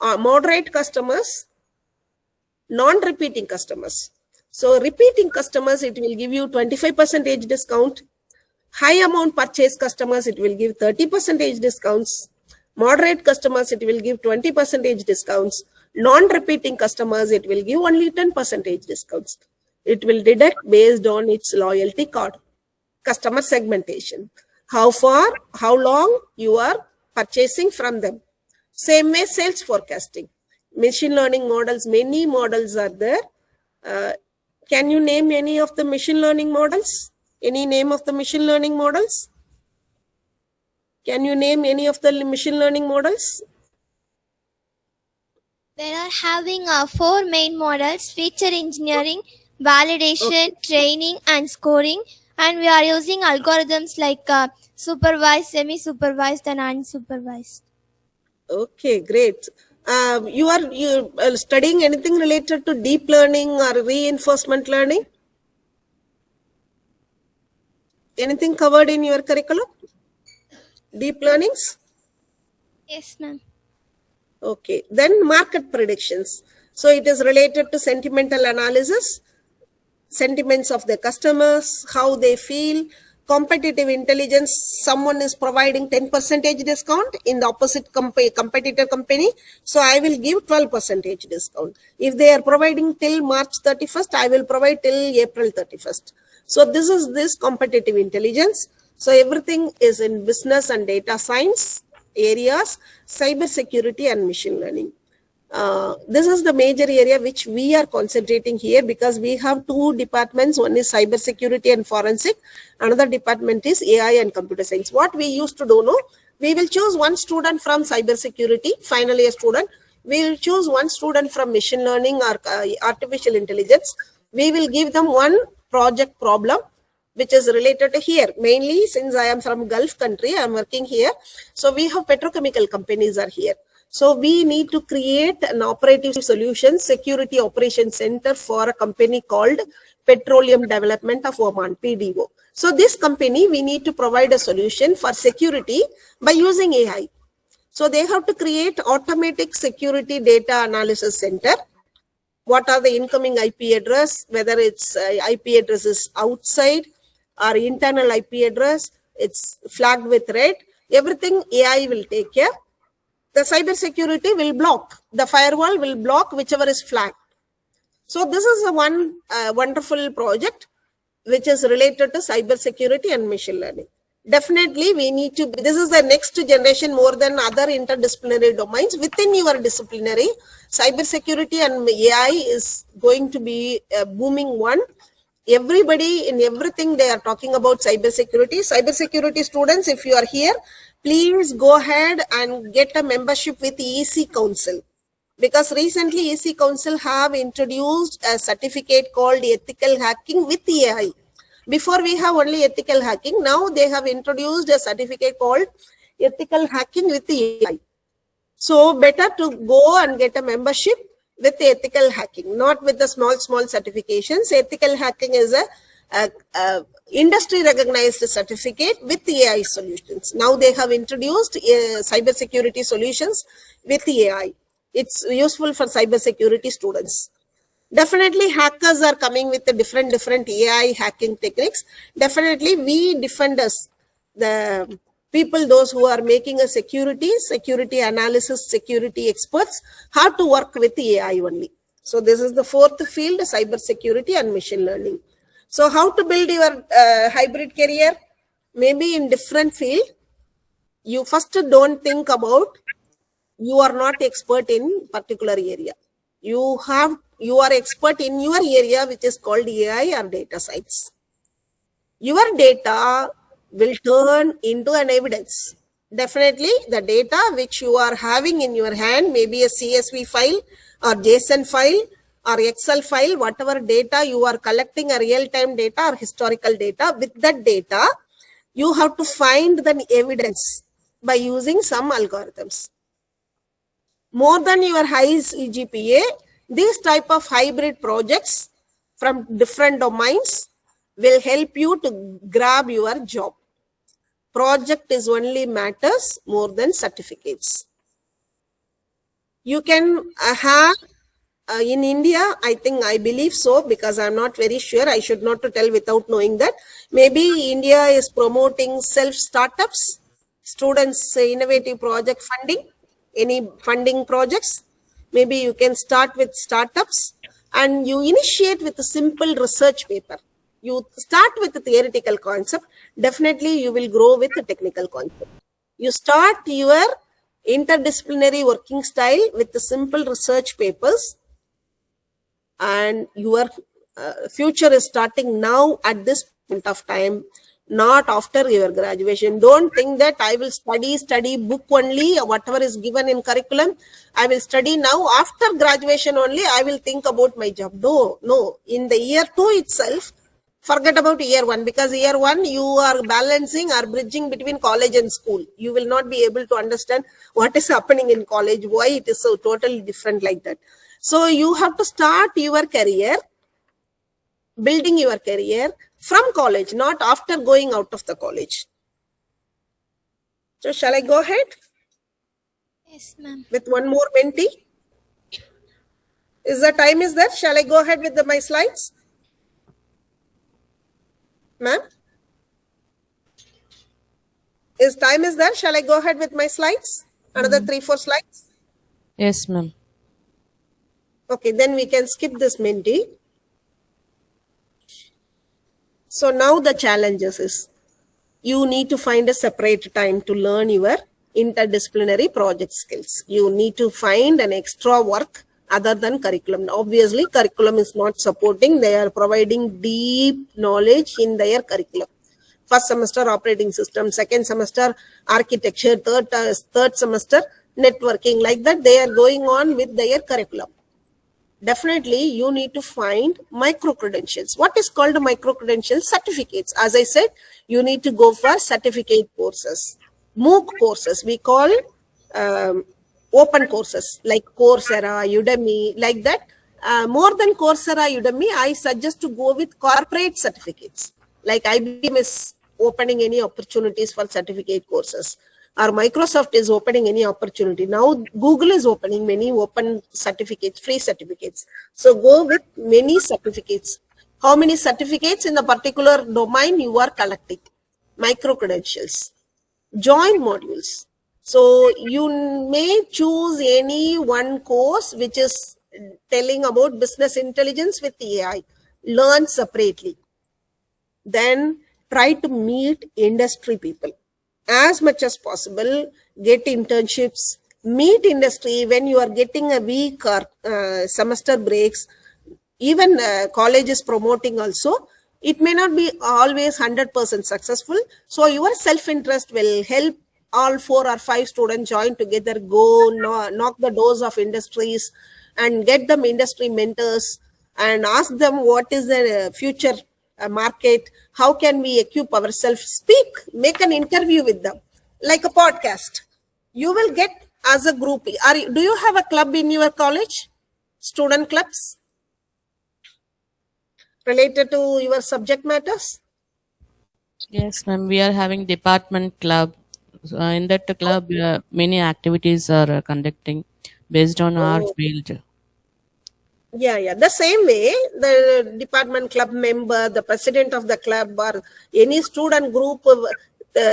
moderate customers, non-repeating customers. So repeating customers, it will give you 25% discount. High amount purchase customers, it will give 30% discounts. Moderate customers, it will give 20% discounts. Non-repeating customers, it will give only 10% discounts. It will deduct based on its loyalty card. Customer segmentation. How far, how long you are purchasing from them. Same way sales forecasting. Machine learning models, many models are there. Can you name any of the machine learning models? Any name of the machine learning models? Can you name any of the machine learning models? There are having 4 main models: feature engineering, validation, training, and scoring. And we are using algorithms like supervised, semi-supervised, and unsupervised. Okay, great. You are studying anything related to deep learning or reinforcement learning? Anything covered in your curriculum? Deep learnings? Yes, ma'am. Okay. Then market predictions. So it is related to sentimental analysis, sentiments of the customers, how they feel, competitive intelligence. Someone is providing 10% discount in the opposite competitor company, so I will give 12% discount. If they are providing till March 31st, I will provide till April 31st. So this is this competitive intelligence. So everything is in business and data science areas, cyber security and machine learning. This is the major area which we are concentrating here, because we have two departments. One is cyber security and forensic. Another department is AI and computer science. What we used to do, no, we will choose one student from cyber security, final year student. We will choose one student from machine learning or artificial intelligence. We will give them one project problem which is related to here. Mainly, since I am from Gulf country, I am working here. So we have petrochemical companies are here. So we need to create an operative solution security operation center for a company called Petroleum Development of Oman, PDO. So this company, we need to provide a solution for security by using AI. So they have to create automatic security data analysis center. What are the incoming IP address, whether it's IP address is outside or internal IP address, it's flagged with red. Everything AI will take care. The cyber security will block. The firewall will block whichever is flagged. So this is a one wonderful project which is related to cyber security and machine learning. Definitely we need to, this is the next generation more than other interdisciplinary domains. Within your disciplinary, cyber security and AI is going to be a booming one. Everybody in everything they are talking about cyber security. Cyber security students, if you are here, please go ahead and get a membership with EC Council, because recently EC Council have introduced a certificate called ethical hacking with AI. Before we have only ethical hacking, now they have introduced a certificate called ethical hacking with AI. So better to go and get a membership with ethical hacking, not with the small certifications. Ethical hacking is a industry recognized certificate with AI solutions. Now they have introduced cyber security solutions with AI. It's useful for cyber security students. Definitely hackers are coming with the different AI hacking techniques. Definitely we defenders, the people, those who are making a security analysis, security experts, have to work with AI only. So this is the fourth field, cyber security and machine learning. So how to build your hybrid career? Maybe in different field. You first don't think about, you are not expert in particular area. You are expert in your area, which is called AI or data science. Your data will turn into an evidence. Definitely the data which you are having in your hand, maybe a CSV file or JSON file or Excel file, whatever data you are collecting, a real-time data or historical data, with that data, you have to find the evidence by using some algorithms. More than your high GPA, these type of hybrid projects from different domains will help you to grab your job. Project is only matters more than certificates. You can have in India, I believe so, because I'm not very sure. I should not to tell without knowing that. Maybe India is promoting self-startups, students innovative project funding, any funding projects. Maybe you can start with startups and you initiate with a simple research paper. You start with the theoretical concept. Definitely you will grow with the technical concept. You start your interdisciplinary working style with the simple research papers, and your future is starting now at this point of time. not after your graduation. Don't think that I will study book only, whatever is given in curriculum. I will study now. After graduation only, I will think about my job. No. In the year 2 itself, forget about year 1, because year 1 you are balancing or bridging between college and school. You will not be able to understand what is happening in college, why it is so totally different like that. So you have to start your career, building your career from college, not after going out of the college. So shall I go ahead Yes, ma'am. with one more mentee? Is the time is there? Shall I go ahead with my slides? Ma'am? Is time is there? Shall I go ahead with my slides? Another 3-4 slides? Yes, ma'am. Okay, then we can skip this mentee. So now the challenges is you need to find a separate time to learn your interdisciplinary project skills. You need to find an extra work other than curriculum. Obviously, curriculum is not supporting. They are providing deep knowledge in their curriculum. First semester operating system, second semester architecture, third semester networking, like that they are going on with their curriculum. Definitely you need to find micro credentials. What is called micro credentials? Certificates. As I said, you need to go for certificate courses, MOOC courses. We call open courses like Coursera, Udemy, like that. More than Coursera, Udemy, I suggest to go with corporate certificates. Like IBM is opening any opportunities for certificate courses, or Microsoft is opening any opportunity. Now Google is opening many open certificates, free certificates. So go with many certificates. How many certificates in the particular domain you are collecting? Micro credentials. Join modules. So you may choose any one course which is telling about business intelligence with AI. Learn separately. Then try to meet industry people. As much as possible, get internships, meet industry when you are getting a week or semester breaks. Even college is promoting also. It may not be always 100% successful. So your self-interest will help all 4 or 5 students join together, go knock the doors of industries and get them industry mentors and ask them what is the future market, how can we equip ourselves, speak, make an interview with them, like a podcast. You will get as a group. Do you have a club in your college? Student clubs related to your subject matters? Yes, ma'am. We are having department club. In that club, many activities are conducting based on our field. Yeah. The same way, the department club member, the president of the club, or any student group,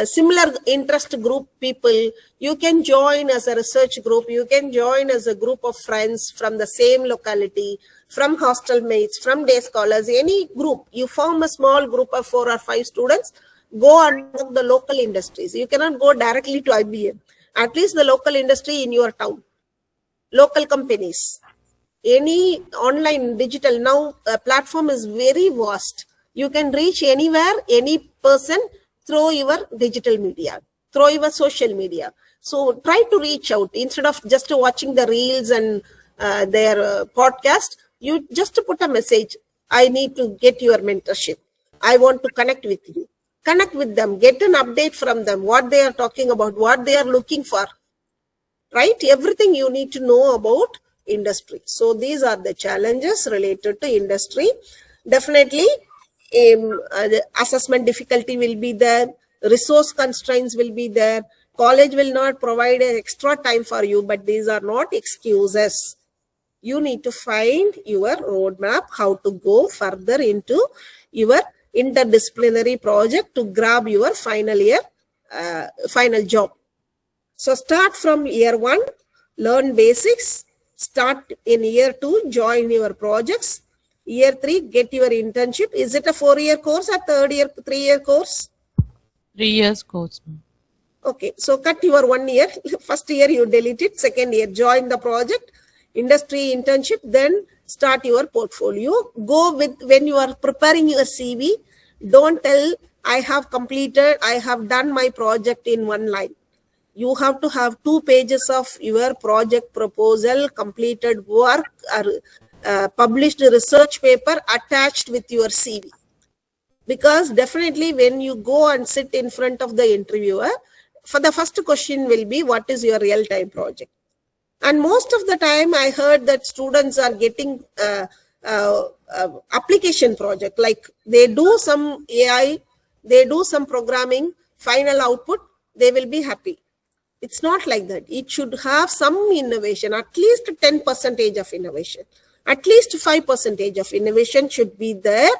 similar interest group people, you can join as a research group. You can join as a group of friends from the same locality, from hostel mates, from day scholars, any group. You form a small group of 4 or 5 students, go on the local industries. You cannot go directly to IBM. At least the local industry in your town, local companies. Any online digital now platform is very vast. You can reach anywhere, any person through your digital media, through your social media. So try to reach out instead of just watching the reels and their podcast. You just put a message. I need to get your mentorship. I want to connect with you. Connect with them. Get an update from them. What they are talking about. What they are looking for. Right? Everything you need to know about industry. So these are the challenges related to industry. Definitely the assessment difficulty will be there, resource constraints will be there, college will not provide an extra time for you, but these are not excuses. You need to find your roadmap, how to go further into your interdisciplinary project to grab your final year, final job. So start from year 1, learn basics. Start in year 2, join your projects. Year 3, get your internship. Is it a 4-year course or 3-year course? 3 years course, ma'am. Okay, so cut your 1 year. First year you delete it. Second year, join the project, industry internship, then start your portfolio. Go with, when you are preparing your CV, don't tell I have done my project in one line. You have to have 2 pages of your project proposal, completed work, or published research paper attached with your CV. Because definitely when you go and sit in front of the interviewer, for the first question will be, what is your real-time project? And most of the time I heard that students are getting application project, like they do some AI, they do some programming, final output, they will be happy. It's not like that. It should have some innovation, at least 10% of innovation, at least 5% of innovation should be there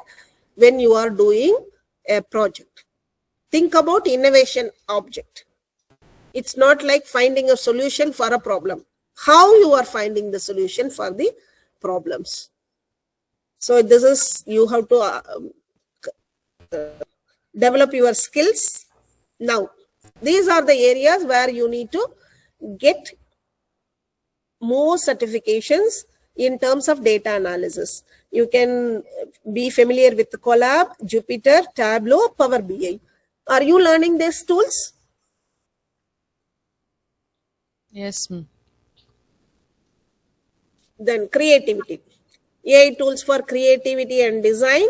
when you are doing a project. Think about innovation object. It's not like finding a solution for a problem. How you are finding the solution for the problems. So this is, you have to develop your skills. Now, these are the areas where you need to get more certifications in terms of data analysis. You can be familiar with Colab, Jupyter, Tableau, Power BI. Are you learning these tools? Yes, ma'am. Then creativity. AI tools for creativity and design.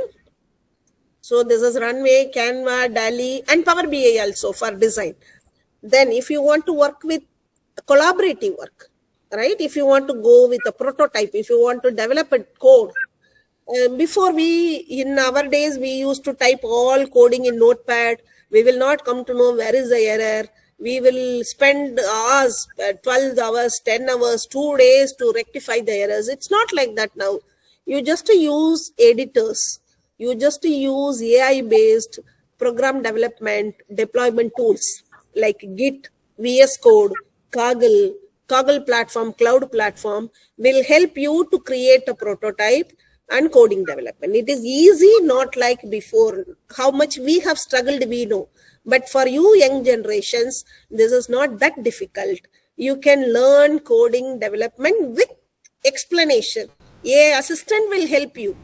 So this is Runway, Canva, DALL-E, and Power BI also for design. Then if you want to work with collaborative work, right? If you want to go with a prototype, if you want to develop a code, before in our days, we used to type all coding in Notepad. We will not come to know where is the error. We will spend hours, 12 hours, 10 hours, 2 days to rectify the errors. It's not like that now. You just use editors. You just use AI-based program development, deployment tools like Git, VS Code, Kaggle platform, cloud platform will help you to create a prototype and coding development. It is easy, not like before. How much we have struggled, we know. But for you young generations, this is not that difficult. You can learn coding development with explanation. AI assistant will help you.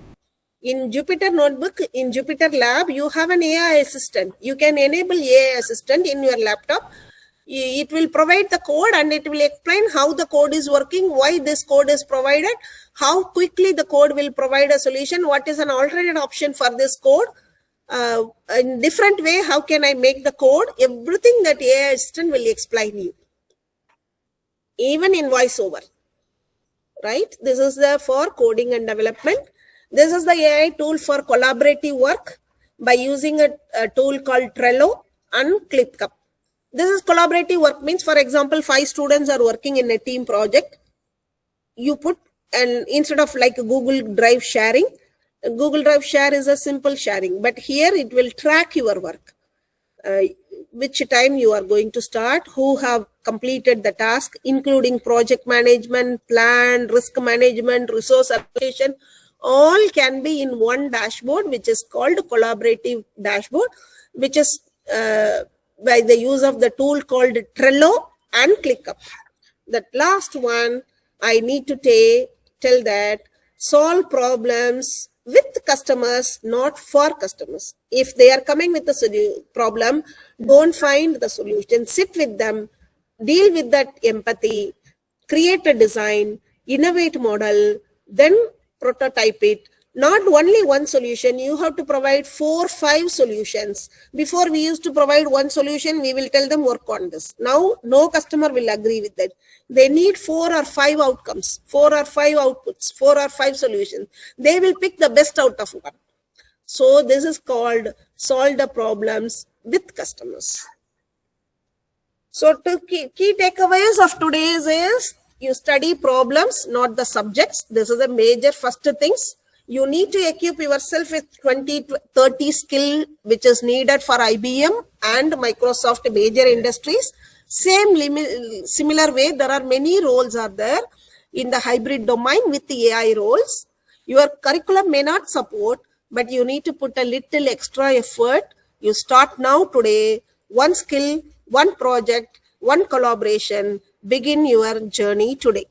In Jupyter Notebook, in Jupyter Lab, you have an AI assistant. You can enable AI assistant in your laptop. It will provide the code and it will explain how the code is working, why this code is provided, how quickly the code will provide a solution, what is an alternate option for this code, in different way, how can I make the code, everything that AI assistant will explain you. Even in voiceover, right? This is the for coding and development. This is the AI tool for collaborative work by using a tool called Trello and ClickUp. This is collaborative work, means, for example, 5 students are working in a team project. You put, and instead of like Google Drive sharing, Google Drive share is a simple sharing, but here it will track your work, which time you are going to start, who have completed the task, including project management, plan, risk management, resource allocation, all can be in one dashboard, which is called collaborative dashboard, which is by the use of the tool called Trello and ClickUp. That last one, I need to tell that solve problems with customers, not for customers. If they are coming with a problem, don't find the solution, sit with them, deal with that empathy, create a design, innovate model, then prototype it. Not only one solution, you have to provide 4 or 5 solutions. Before we used to provide one solution, we will tell them work on this. Now, no customer will agree with that. They need 4 or 5 outcomes, 4 or 5 outputs, 4 or 5 solutions. They will pick the best out of one. So this is called solve the problems with customers. So key takeaways of today's is you study problems, not the subjects. This is a major first things. You need to equip yourself with 20 to 30 skill which is needed for IBM and Microsoft major industries. Similar way, there are many roles are there in the hybrid domain with the AI roles. Your curriculum may not support, but you need to put a little extra effort. You start now today, one skill, one project, one collaboration, begin your journey today.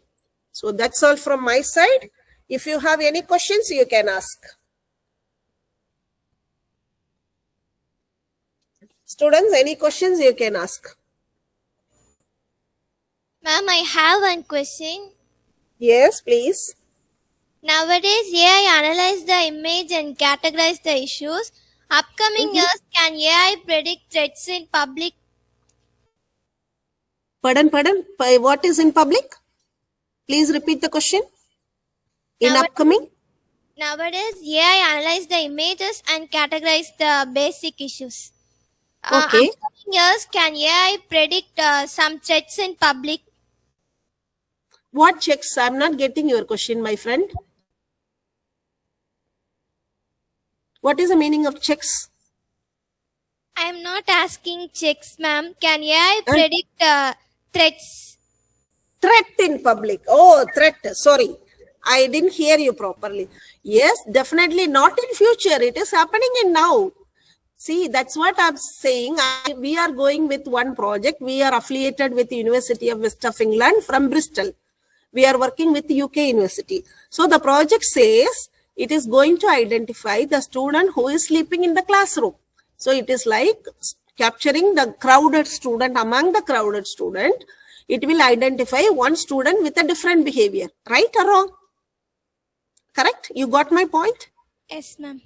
So that's all from my side. If you have any questions, you can ask. Students, any questions you can ask. Ma'am, I have one question. Yes, please. Nowadays, AI analyze the image and categorize the issues. Upcoming years, can AI predict threats in public? Pardon. What is in public? Please repeat the question. In Now- upcoming? Nowadays, AI analyze the images and categorize the basic issues. Okay. Upcoming years, can AI predict some threats in public? What checks? I'm not getting your question, my friend. What is the meaning of checks? I am not asking checks, ma'am. Can AI predict threats? Threat in public. Oh, threat. Sorry. I didn't hear you properly. Yes, definitely not in future. It is happening in now. See, that's what I'm saying. We are going with one project. We are affiliated with the University of West of England from Bristol. We are working with the UK University. So the project says it is going to identify the student who is sleeping in the classroom. So it is like capturing the crowded student among the crowded student. It will identify one student with a different behavior. Right or wrong? Correct? You got my point? Yes, ma'am.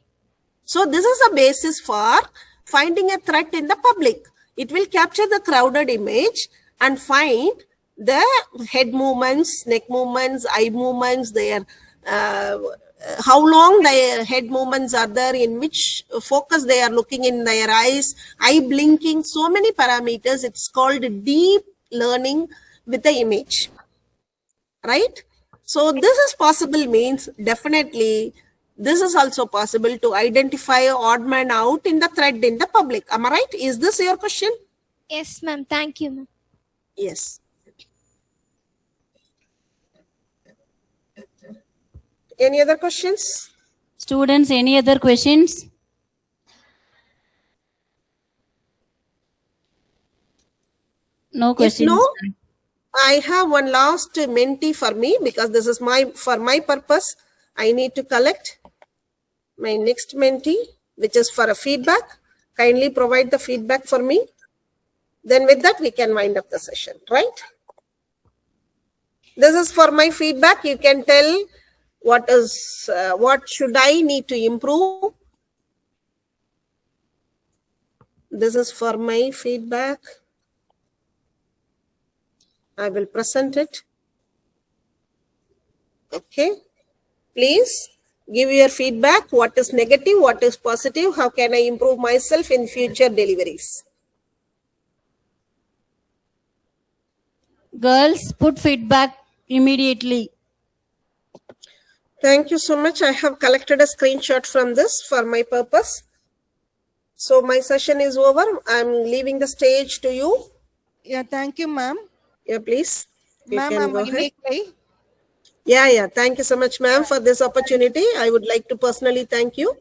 So this is a basis for finding a threat in the public. It will capture the crowded image and find the head movements, neck movements, eye movements, their how long their head movements are there, in which focus they are looking in their eyes, eye blinking, so many parameters. It's called deep learning with the image. Right? So this is possible means definitely this is also possible to identify odd man out in the thread in the public. Am I right? Is this your question? Yes, ma'am. Thank you, ma'am. Yes. Any other questions? Students, any other questions? No If questions. no, I have one last mentee for me because this is for my purpose. I need to collect my next mentee, which is for a feedback. Kindly provide the feedback for me. Then with that, we can wind up the session, right? This is for my feedback. You can tell what should I need to improve. This is for my feedback. I will present it. Okay. Please give your feedback. What is negative? What is positive? How can I improve myself in future deliveries? Girls, put feedback immediately. Thank you so much. I have collected a screenshot from this for my purpose. So my session is over. I'm leaving the stage to you. Yeah, thank you, ma'am. Yeah, please. You Ma'am, can I'm go ahead. Mimikry. Yeah. Thank you so much, ma'am, for this opportunity. I would like to personally thank you.